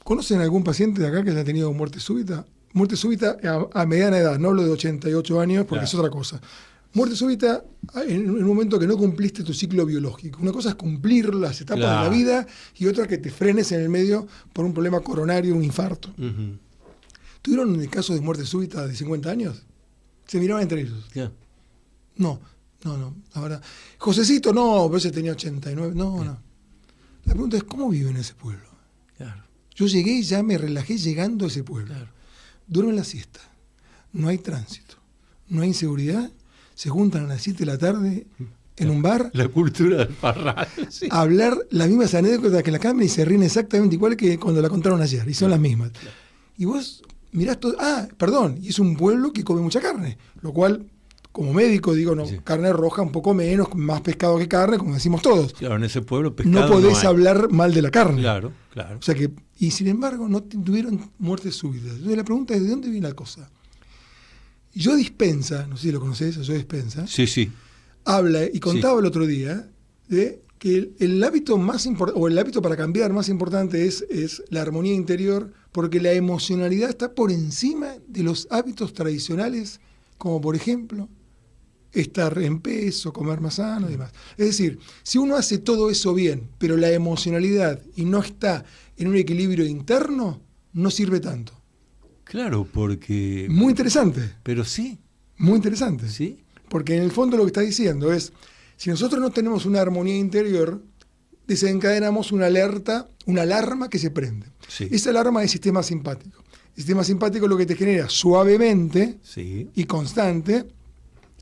¿conocen algún paciente de acá que haya tenido muerte súbita? Muerte súbita a mediana edad, no hablo de 88 años porque es otra cosa. Muerte súbita en un momento que no cumpliste tu ciclo biológico. Una cosa es cumplir las etapas de la vida y otra que te frenes en el medio por un problema coronario, un infarto. Uh-huh. ¿Tuvieron el caso de muerte súbita de 50 años? Se miraban entre ellos. Yeah. No. Ahora, Josecito, no, a veces tenía 89. No. La pregunta es, ¿cómo viven en ese pueblo? Claro. Yo llegué y ya me relajé llegando a ese pueblo. Claro. Duermen la siesta. No hay tránsito. No hay inseguridad. Se juntan a las 7 de la tarde en un bar. La cultura del parral. Sí. A hablar las mismas anécdotas que la cámara y se ríen exactamente igual que cuando la contaron ayer. Y son las mismas. Claro. Y vos mirás todo. Y es un pueblo que come mucha carne. Lo cual, como médico, digo, no, sí. Carne roja un poco menos, más pescado que carne, como decimos todos. Claro, en ese pueblo pescado no podés hablar mal de la carne. Claro. O sea que, y sin embargo, no tuvieron muertes súbitas. Entonces la pregunta es, ¿de dónde viene la cosa? Joe Dispenza, no sé si lo conocés, Joe Dispenza. Sí. Habla y contaba el otro día de que el hábito más importante, o el hábito para cambiar más importante es la armonía interior, porque la emocionalidad está por encima de los hábitos tradicionales, como por ejemplo estar en peso, comer más sano y demás. Es decir, si uno hace todo eso bien, pero la emocionalidad y no está en un equilibrio interno, no sirve tanto. Claro, porque... Muy interesante. Pero sí. Muy interesante. Sí. Porque en el fondo lo que está diciendo es, si nosotros no tenemos una armonía interior, desencadenamos una alarma que se prende. Sí. Esa alarma es sistema simpático. El sistema simpático lo que te genera suavemente y constante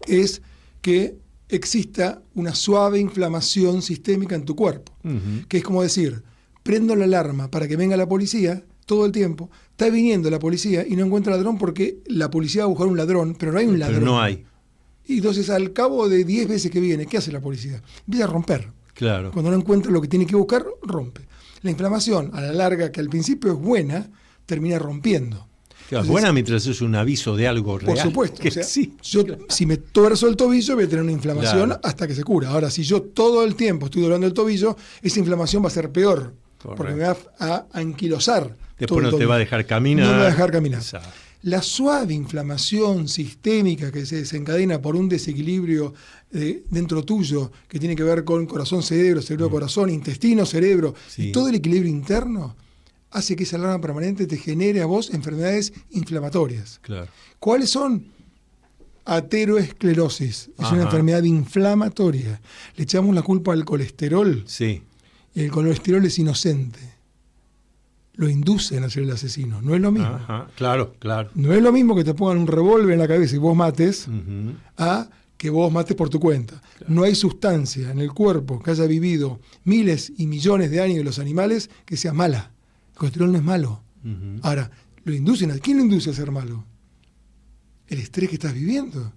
es que exista una suave inflamación sistémica en tu cuerpo. Uh-huh. Que es como decir, prendo la alarma para que venga la policía todo el tiempo, está viniendo la policía y no encuentra ladrón porque la policía va a buscar un ladrón, pero no hay un ladrón. Pero no hay. Y entonces al cabo de 10 veces que viene, ¿qué hace la policía? Empieza a romper. Claro. Cuando no encuentra lo que tiene que buscar, rompe. La inflamación, a la larga, que al principio es buena, termina rompiendo. Claro, entonces, buena mientras es un aviso de algo real. Por supuesto. Que o sea, sí, yo, claro. Si me tuerzo el tobillo, voy a tener una inflamación hasta que se cura. Ahora, si yo todo el tiempo estoy doblando el tobillo, esa inflamación va a ser peor. Correcto. Porque me va a anquilosar. Después no te va a dejar caminar. No me va a dejar caminar. Exacto. la suave inflamación sistémica que se desencadena por un desequilibrio dentro tuyo, que tiene que ver con corazón-cerebro, cerebro-corazón, intestino-cerebro, Sí. y todo el equilibrio interno, hace que esa alarma permanente te genere a vos enfermedades inflamatorias. Claro. ¿Cuáles son? Ateroesclerosis. Es una Ajá. enfermedad inflamatoria. Le echamos la culpa al colesterol. Sí. Y el colesterol es inocente. Lo inducen a ser el asesino. No es lo mismo. Ajá. Claro, claro. No es lo mismo que te pongan un revólver en la cabeza y vos mates Ujú. a que vos mates por tu cuenta. No hay sustancia en el cuerpo que haya vivido miles y millones de años de los animales que sea mala. El colesterol no es malo. Ujú. Ahora, lo inducen ¿quién lo induce a ser malo? El estrés que estás viviendo,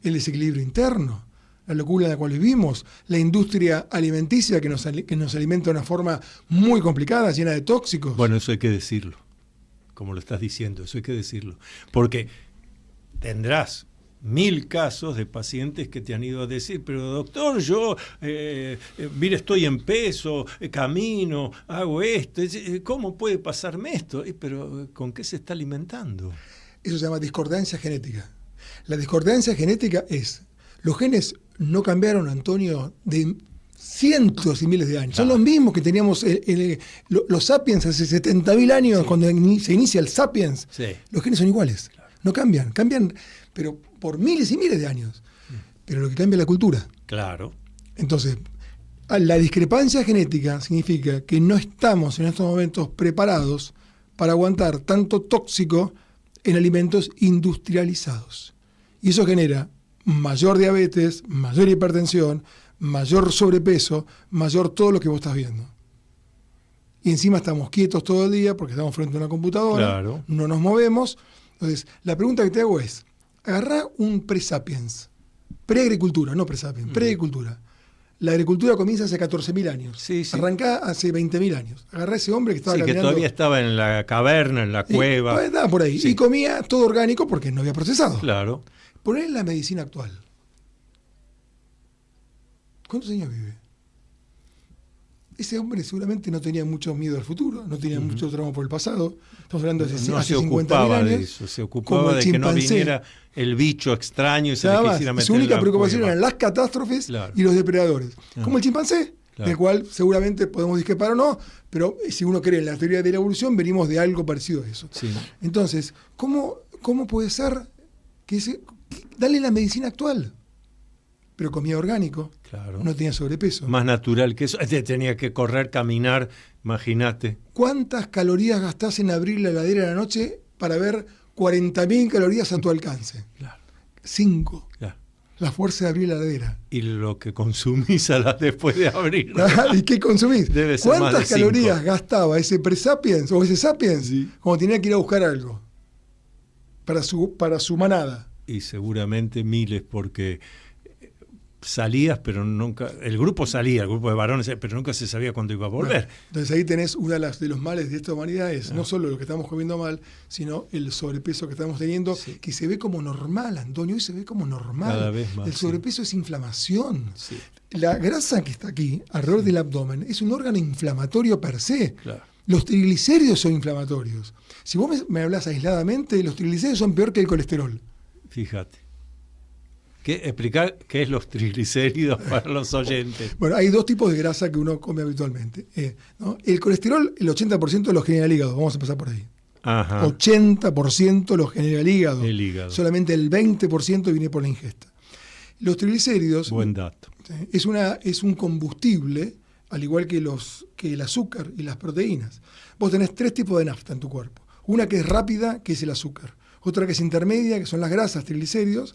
el desequilibrio interno, la locura en la cual vivimos, la industria alimenticia que nos alimenta de una forma muy complicada, llena de tóxicos. Bueno, eso hay que decirlo. Como lo estás diciendo, eso hay que decirlo. Porque tendrás 1000 casos de pacientes que te han ido a decir, pero doctor, yo, mire, estoy en peso, camino, hago esto, ¿cómo puede pasarme esto? Pero ¿con qué se está alimentando? Eso se llama discordancia genética. La discordancia genética es, los genes no cambiaron, Antonio, de cientos y miles de años. Son los mismos que teníamos los sapiens hace 70.000 años, cuando se inicia el sapiens. Sí. Los genes son iguales, no cambian, pero por miles y miles de años. Pero lo que cambia es la cultura. Claro. Entonces, la discrepancia genética significa que no estamos en estos momentos preparados para aguantar tanto tóxico en alimentos industrializados. Y eso genera mayor diabetes, mayor hipertensión, mayor sobrepeso, mayor todo lo que vos estás viendo. Y encima estamos quietos todo el día porque estamos frente a una computadora, Claro. no nos movemos. Entonces, la pregunta que te hago es, agarrá un pre-sapiens, pre-agricultura, no pre-sapiens, pre-agricultura. La agricultura comienza hace 14.000 años. Sí, sí. Arrancá hace 20.000 años. Agarrá a ese hombre que estaba Sí, que caminando. todavía estaba en la caverna, en la cueva. Estaba por ahí. Sí. Y comía todo orgánico porque no había procesado. Claro. Poner en la medicina actual. ¿Cuántos años vive? Ese hombre seguramente no tenía mucho miedo al futuro, no tenía mucho trauma por el pasado. Estamos hablando de hace No se 50.000 ocupaba años. de eso, se como ocupaba el de que no chimpancé. viniera el bicho extraño y se le Nada más. quisiera meter Su única en la preocupación cueva. eran las catástrofes Claro. y los depredadores. Ah. Como el chimpancé, Claro. del cual seguramente podemos discrepar o no, pero si uno cree en la teoría de la evolución, venimos de algo parecido a eso. Sí. Entonces, ¿cómo puede ser dale la medicina actual? Pero comía orgánico, Claro. no tenía sobrepeso. Más natural que eso. Tenía que correr, caminar, imagínate. ¿Cuántas calorías gastás en abrir la heladera a la noche para ver 40.000 calorías a tu alcance? Claro. 5. Claro. La fuerza de abrir la heladera. Y lo que consumís después de abrir. ¿Y qué consumís? Debe ser más de ¿Cuántas 5. calorías gastaba ese pre-sapiens o ese sapiens Sí. cuando tenía que ir a buscar algo para su manada? Y seguramente miles, porque salías, pero nunca. El grupo de varones, pero nunca se sabía cuándo iba a volver. Bueno, entonces ahí tenés uno de los males de esta humanidad, es no solo lo que estamos comiendo mal, sino el sobrepeso que estamos teniendo, Sí. que se ve como normal, Antonio, hoy se ve como normal. Cada vez más, El sí. sobrepeso es inflamación. Sí. La grasa que está aquí, alrededor del abdomen, es un órgano inflamatorio per se. Claro. Los triglicéridos son inflamatorios. Si vos me hablas aisladamente, los triglicéridos son peor que el colesterol. Fíjate. Explicar qué es los triglicéridos para los oyentes. Bueno, hay dos tipos de grasa que uno come habitualmente. ¿No? El colesterol, el 80% lo genera el hígado. Vamos a empezar por ahí. Ajá. 80% lo genera el hígado. El hígado. Solamente el 20% viene por la ingesta. Los triglicéridos Buen dato. es un combustible, al igual que el azúcar y las proteínas. Vos tenés 3 tipos de nafta en tu cuerpo. Una que es rápida, que es el azúcar. Otra que es intermedia, que son las grasas, triglicéridos.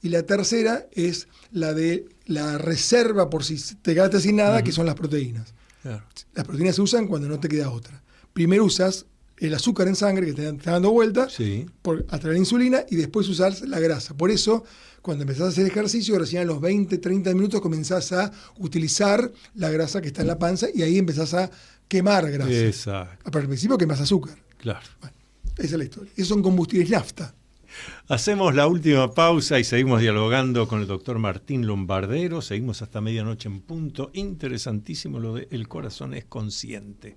Y la tercera es la de la reserva por si te quedaste sin nada, que son las proteínas. Claro. Las proteínas se usan cuando no te queda otra. Primero usas el azúcar en sangre que te está dando vuelta Sí. a través de la insulina y después usar la grasa. Por eso, cuando empezás a hacer ejercicio, recién a los 20, 30 minutos comenzás a utilizar la grasa que está en la panza y ahí empezás a quemar grasa. Exacto. Al principio quemás azúcar. Claro. Bueno, esa es la historia. Esos son combustibles nafta. Hacemos la última pausa y seguimos dialogando con el doctor Martín Lombardero. Seguimos hasta medianoche en punto. Interesantísimo lo de El corazón es consciente.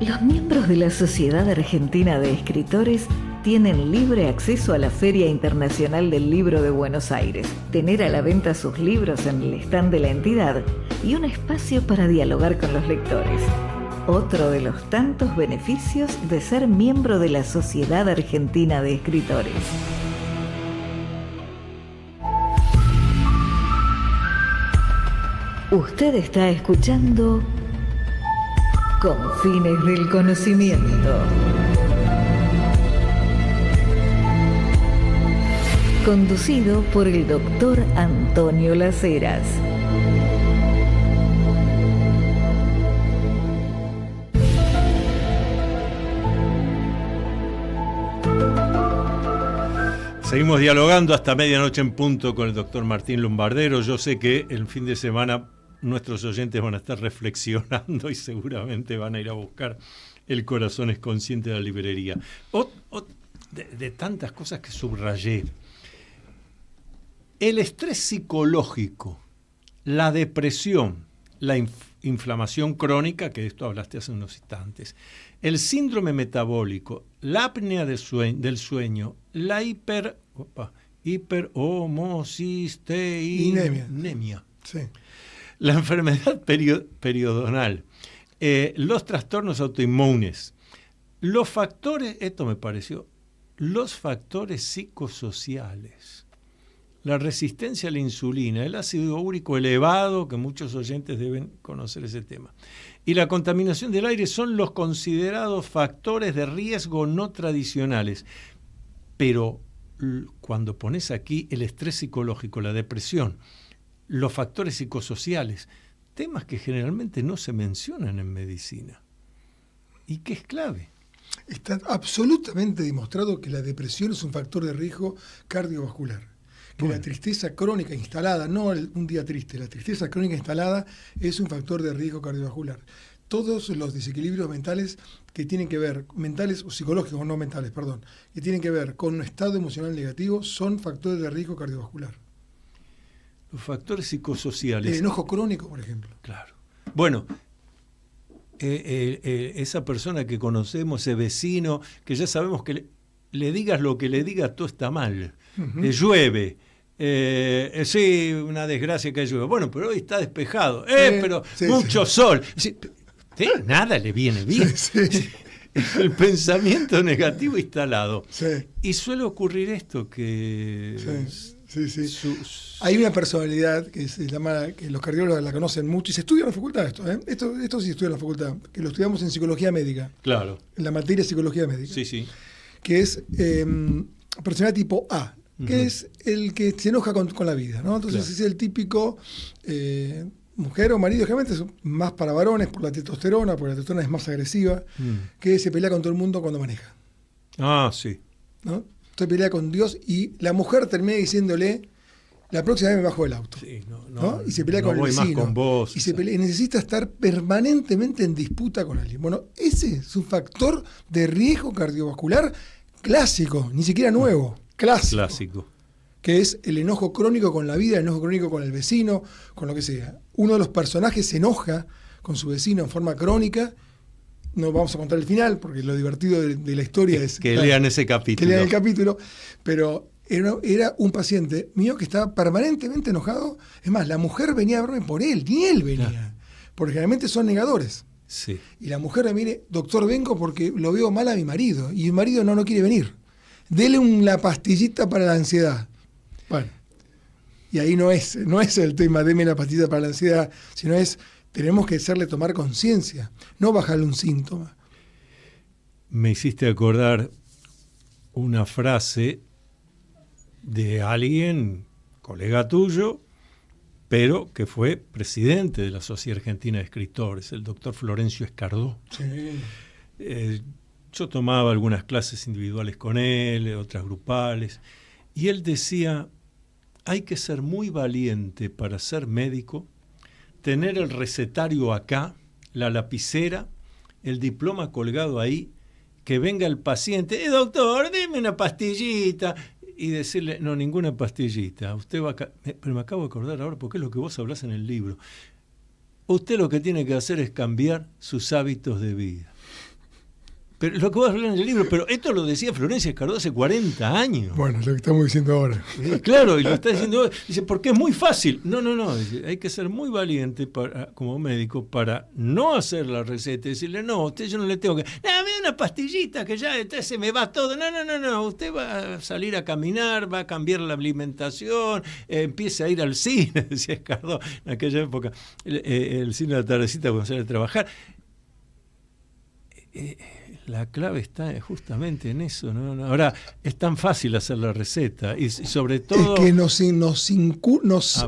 Los miembros de la Sociedad Argentina de Escritores tienen libre acceso a la Feria Internacional del Libro de Buenos Aires, tener a la venta sus libros en el stand de la entidad y un espacio para dialogar con los lectores. Otro de los tantos beneficios de ser miembro de la Sociedad Argentina de Escritores. Usted está escuchando Confines del Conocimiento. Conducido por el doctor Antonio Las Heras. Seguimos dialogando hasta medianoche en punto con el doctor Martín Lombardero. Yo sé que el fin de semana nuestros oyentes van a estar reflexionando y seguramente van a ir a buscar El corazón es consciente de la librería. De tantas cosas que subrayé. El estrés psicológico, la depresión, la inflamación crónica, que de esto hablaste hace unos instantes, el síndrome metabólico, la apnea del sueño, la hiperhomocisteinemia, Sí. la enfermedad periodonal, los trastornos autoinmunes, los factores, esto me pareció, los factores psicosociales, la resistencia a la insulina, el ácido úrico elevado, que muchos oyentes deben conocer ese tema, y la contaminación del aire son los considerados factores de riesgo no tradicionales. Pero cuando pones aquí el estrés psicológico, la depresión, los factores psicosociales, temas que generalmente no se mencionan en medicina y que es clave. Está absolutamente demostrado que la depresión es un factor de riesgo cardiovascular. Que la tristeza crónica instalada, no un día triste, la tristeza crónica instalada es un factor de riesgo cardiovascular. Todos los desequilibrios mentales que tienen que ver, mentales o psicológicos, no mentales, perdón, que tienen que ver con un estado emocional negativo son factores de riesgo cardiovascular. Los factores psicosociales. El enojo crónico, por ejemplo. Claro. Bueno, esa persona que conocemos, ese vecino, que ya sabemos que le digas lo que le digas, todo está mal. Uh-huh. Llueve. Sí, una desgracia que llueve. Bueno, pero hoy está despejado. Pero sí, mucho sol. Sí, nada le viene bien. Sí. El pensamiento negativo instalado. Sí. Y suele ocurrir esto que... Sí. Hay una personalidad que se llama, que los cardiólogos la conocen mucho y se estudia en la facultad esto sí se estudia en la facultad, que lo estudiamos en psicología médica. Claro. En la materia de psicología médica. Sí. Que es personalidad tipo A, que es el que se enoja con la vida, ¿no? Entonces es el típico mujer o marido, generalmente es más para varones por la testosterona, porque la testosterona es más agresiva, que se pelea con todo el mundo cuando maneja. Ah, sí. ¿No? Entonces pelea con Dios y la mujer termina diciéndole, la próxima vez me bajo del auto. Sí, ¿no? Y se pelea con el vecino. Más con vos. Y se pelea, y necesita estar permanentemente en disputa con alguien. Bueno, ese es un factor de riesgo cardiovascular clásico, ni siquiera nuevo, clásico. Que es el enojo crónico con la vida, el enojo crónico con el vecino, con lo que sea. Uno de los personajes se enoja con su vecino en forma crónica. No vamos a contar el final, porque lo divertido de la historia es... Que lean ese capítulo. Que lean el capítulo, pero era un paciente mío que estaba permanentemente enojado. Es más, la mujer venía a verme por él, ni él venía. Porque generalmente son negadores. Sí. Y la mujer me mire, doctor, vengo porque lo veo mal a mi marido, y mi marido no quiere venir. Dele la pastillita para la ansiedad. Bueno, y ahí no es el tema, deme la pastillita para la ansiedad, sino tenemos que hacerle tomar conciencia, no bajarle un síntoma. Me hiciste acordar una frase de alguien, colega tuyo, pero que fue presidente de la Sociedad Argentina de Escritores, el doctor Florencio Escardó. Sí. Yo tomaba algunas clases individuales con él, otras grupales, y él decía, hay que ser muy valiente para ser médico, tener el recetario acá, la lapicera, el diploma colgado ahí, que venga el paciente, doctor, deme una pastillita, y decirle, no, ninguna pastillita, usted va pero me acabo de acordar ahora porque es lo que vos hablás en el libro. Usted lo que tiene que hacer es cambiar sus hábitos de vida. Pero lo que vos hablas en el libro, pero esto lo decía Florencia Escardó hace 40 años. Bueno, lo que estamos diciendo ahora. Claro, y lo está diciendo, dice, porque es muy fácil. No, dice, hay que ser muy valiente como médico para no hacer la receta y decirle, no, usted yo no le tengo que, me da una pastillita que ya se me va todo. No, usted va a salir a caminar, va a cambiar la alimentación, empieza a ir al cine, decía Escardó en aquella época, el cine de la tardecita cuando sale a trabajar. La clave está justamente en eso, ¿no? Ahora, es tan fácil hacer la receta y sobre todo... Es que nos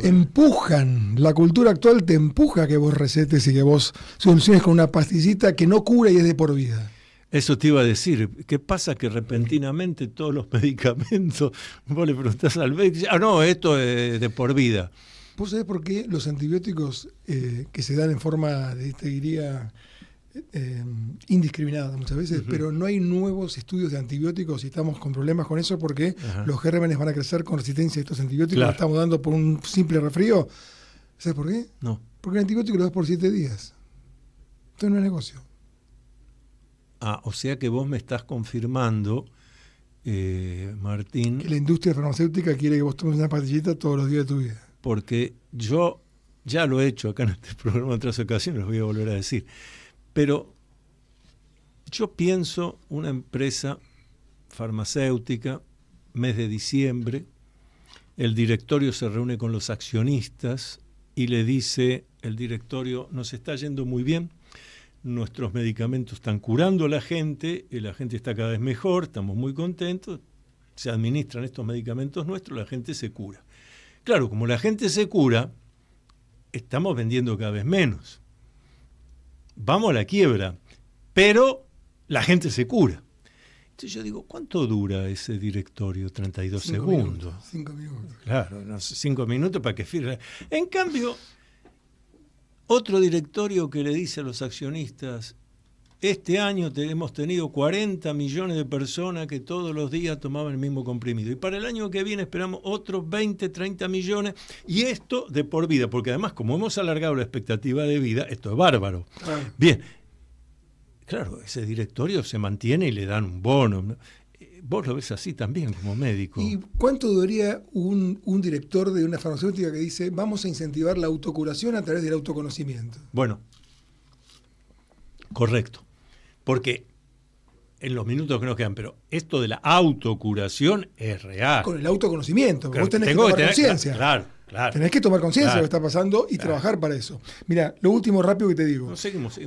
empujan, la cultura actual te empuja a que vos recetes y que vos soluciones con una pastillita que no cura y es de por vida. Eso te iba a decir. ¿Qué pasa? Que repentinamente todos los medicamentos, vos le preguntás al médico, no, esto es de por vida. ¿Vos sabés por qué los antibióticos que se dan en forma, te diría... indiscriminada muchas veces, pero no hay nuevos estudios de antibióticos y estamos con problemas con eso porque los gérmenes van a crecer con resistencia a estos antibióticos que estamos dando por un simple resfrío. ¿Sabes por qué? No. Porque el antibiótico lo das por 7 días. Entonces no es negocio. O sea que vos me estás confirmando, Martín... Que la industria farmacéutica quiere que vos tomes una pastillita todos los días de tu vida. Porque yo ya lo he hecho acá en este programa en otras ocasiones, lo voy a volver a decir. Pero yo pienso una empresa farmacéutica, mes de diciembre, el directorio se reúne con los accionistas y le dice, el directorio, nos está yendo muy bien, nuestros medicamentos están curando a la gente está cada vez mejor, estamos muy contentos, se administran estos medicamentos nuestros, la gente se cura. Claro, como la gente se cura, estamos vendiendo cada vez menos. Vamos a la quiebra, pero la gente se cura. Entonces yo digo, ¿cuánto dura ese directorio? 32 segundos. 5 minutos. Claro, no sé, 5 minutos para que firme. En cambio, otro directorio que le dice a los accionistas, este año hemos tenido 40 millones de personas que todos los días tomaban el mismo comprimido. Y para el año que viene esperamos otros 20, 30 millones. Y esto de por vida, porque además como hemos alargado la expectativa de vida, esto es bárbaro. Bien, claro, ese directorio se mantiene y le dan un bono. Vos lo ves así también como médico. ¿Y cuánto duraría un director de una farmacéutica que dice vamos a incentivar la autocuración a través del autoconocimiento? Bueno, correcto. Porque en los minutos que nos quedan, pero esto de la autocuración es real. Con el autoconocimiento, Claro, vos tenés que tomar conciencia. Claro. Tenés que tomar conciencia de lo que está pasando y trabajar para eso. Mira, lo último rápido que te digo. No, seguimos.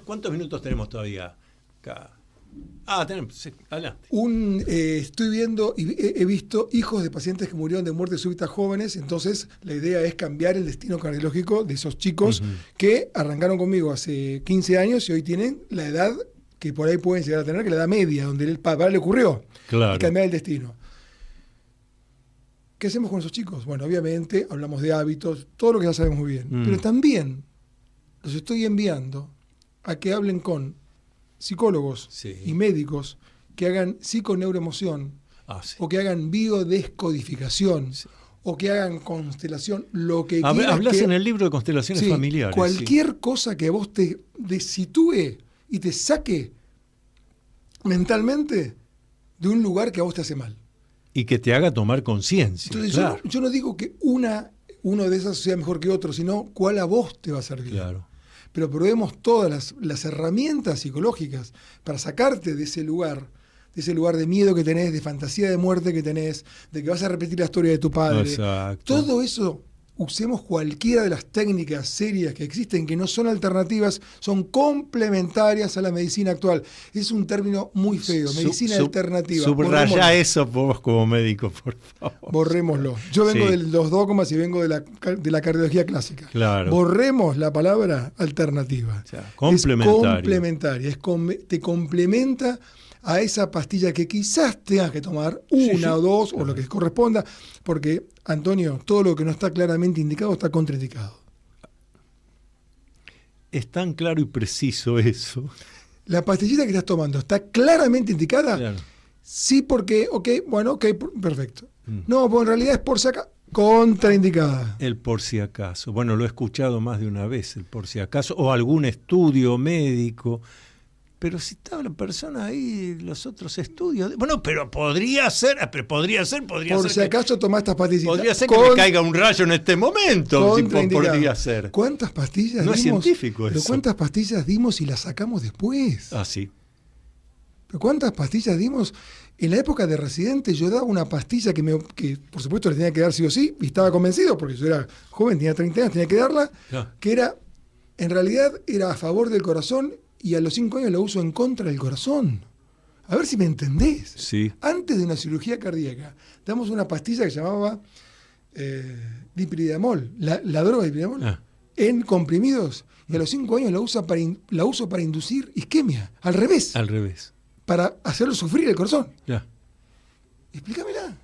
¿Cuántos minutos tenemos todavía acá? Tenemos, sí, adelante. Estoy viendo y he visto hijos de pacientes que murieron de muerte súbita jóvenes, entonces la idea es cambiar el destino cardiológico de esos chicos que arrancaron conmigo hace 15 años y hoy tienen la edad que por ahí pueden llegar a tener, que es la edad media, donde el papá le ocurrió. Claro. Y cambiar el destino. ¿Qué hacemos con esos chicos? Bueno, obviamente hablamos de hábitos, todo lo que ya sabemos muy bien, pero también los estoy enviando a que hablen con psicólogos y médicos que hagan psiconeuroemoción o que hagan biodescodificación o que hagan constelación, lo que quieras. Hablas en el libro de constelaciones familiares. Cualquier cosa que a vos te desitúe y te saque mentalmente de un lugar que a vos te hace mal. Y que te haga tomar conciencia. Entonces yo no digo que uno de esas sea mejor que otro, sino cuál a vos te va a servir. Claro. Pero probemos todas las herramientas psicológicas para sacarte de ese lugar de miedo que tenés, de fantasía de muerte que tenés, de que vas a repetir la historia de tu padre. Exacto. Todo eso, usemos cualquiera de las técnicas serias que existen, que no son alternativas, son complementarias a la medicina actual. Es un término muy feo, medicina alternativa. Subrayá eso vos como médico, por favor. Borrémoslo. Yo vengo de los dogmas y vengo de la cardiología clásica. Claro. Borremos la palabra alternativa. O sea, complementaria. Te complementa a esa pastilla que quizás tengas que tomar una o dos o lo que corresponda, porque, Antonio, todo lo que no está claramente indicado está contraindicado. Es tan claro y preciso eso. La pastillita que estás tomando está claramente indicada. Claro. Sí, porque, perfecto. No, pues en realidad es por si acaso. Contraindicada. El por si acaso. Bueno, lo he escuchado más de una vez, el por si acaso, o algún estudio médico pero si está la persona ahí, los otros estudios. Bueno, pero podría ser. Por si acaso tomás estas pastillitas. Podría ser que me caiga un rayo en este momento. Podría ser. ¿Cuántas pastillas no dimos? Es científico eso. Pero ¿cuántas pastillas dimos y las sacamos después? Ah, sí. ¿Pero cuántas pastillas dimos? En la época de residente yo daba una pastilla que por supuesto le tenía que dar sí o sí, y estaba convencido, porque yo era joven, tenía 30 años, tenía que darla, que en realidad era a favor del corazón, y a los 5 años la uso en contra del corazón. A ver si me entendés. Sí. Antes de una cirugía cardíaca, damos una pastilla que se llamaba dipridamol, la droga dipridamol, en comprimidos, y a los 5 años la uso para inducir isquemia, al revés. Al revés. Para hacerlo sufrir el corazón. Ya. Explícamela.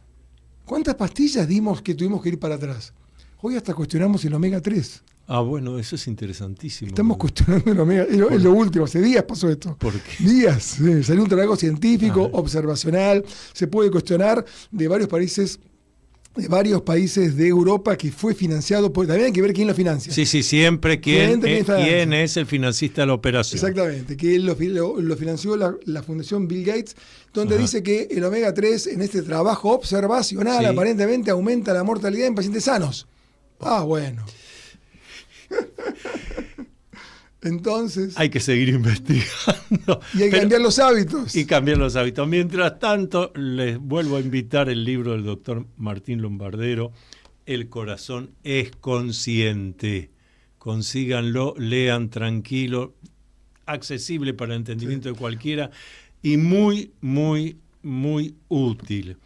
¿Cuántas pastillas dimos que tuvimos que ir para atrás? Hoy hasta cuestionamos el omega 3. Ah, bueno, eso es interesantísimo. Estamos cuestionando el omega. Es lo último, hace días pasó esto. ¿Por qué? Días. Sí, salió un trabajo científico, observacional. Se puede cuestionar de varios países de Europa que fue financiado por. También hay que ver quién lo financia. Sí, siempre quién es el financista de la operación. Exactamente, que lo financió la Fundación Bill Gates, donde dice que el omega 3 en este trabajo observacional aparentemente aumenta la mortalidad en pacientes sanos. Ah, bueno. Entonces. Hay que seguir investigando. Y hay que cambiar los hábitos. Y cambiar los hábitos. Mientras tanto, les vuelvo a invitar el libro del doctor Martín Lombardero, El corazón es consciente. Consíganlo, lean tranquilo, accesible para el entendimiento de cualquiera y muy, muy, muy útil.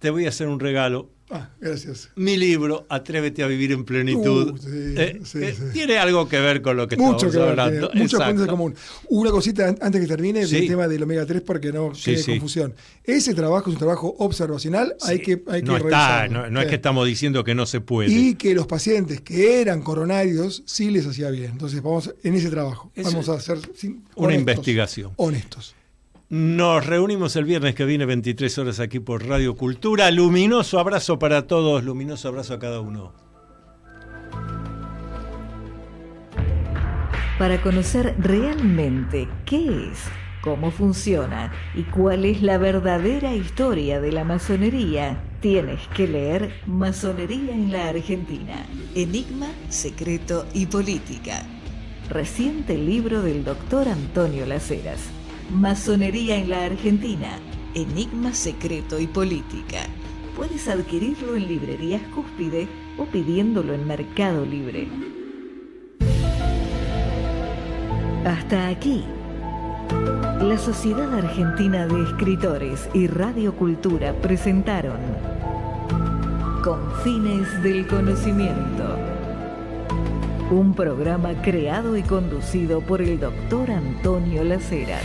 Te voy a hacer un regalo. Gracias. Mi libro, Atrévete a vivir en plenitud, tiene algo que ver con lo que estamos hablando. Muchos puntos en común. Una cosita antes que termine del tema del omega 3 porque no quede confusión. Ese trabajo es un trabajo observacional, hay que revisarlo. No es que estamos diciendo que no se puede. Y que los pacientes que eran coronarios sí les hacía bien. Entonces vamos en ese trabajo. Vamos a hacer una investigación. Honestos. Nos reunimos el viernes que viene, 23 horas, aquí por Radio Cultura. Luminoso abrazo para todos, luminoso abrazo a cada uno. Para conocer realmente qué es, cómo funciona y cuál es la verdadera historia de la masonería, tienes que leer Masonería en la Argentina. Enigma, secreto y política. Reciente libro del doctor Antonio Las Heras. Masonería en la Argentina, Enigma, secreto y política. Puedes adquirirlo en librerías Cúspide o pidiéndolo en Mercado Libre. Hasta aquí. La Sociedad Argentina de Escritores y Radio Cultura presentaron Confines del Conocimiento. Un programa creado y conducido por el doctor Antonio Las Heras.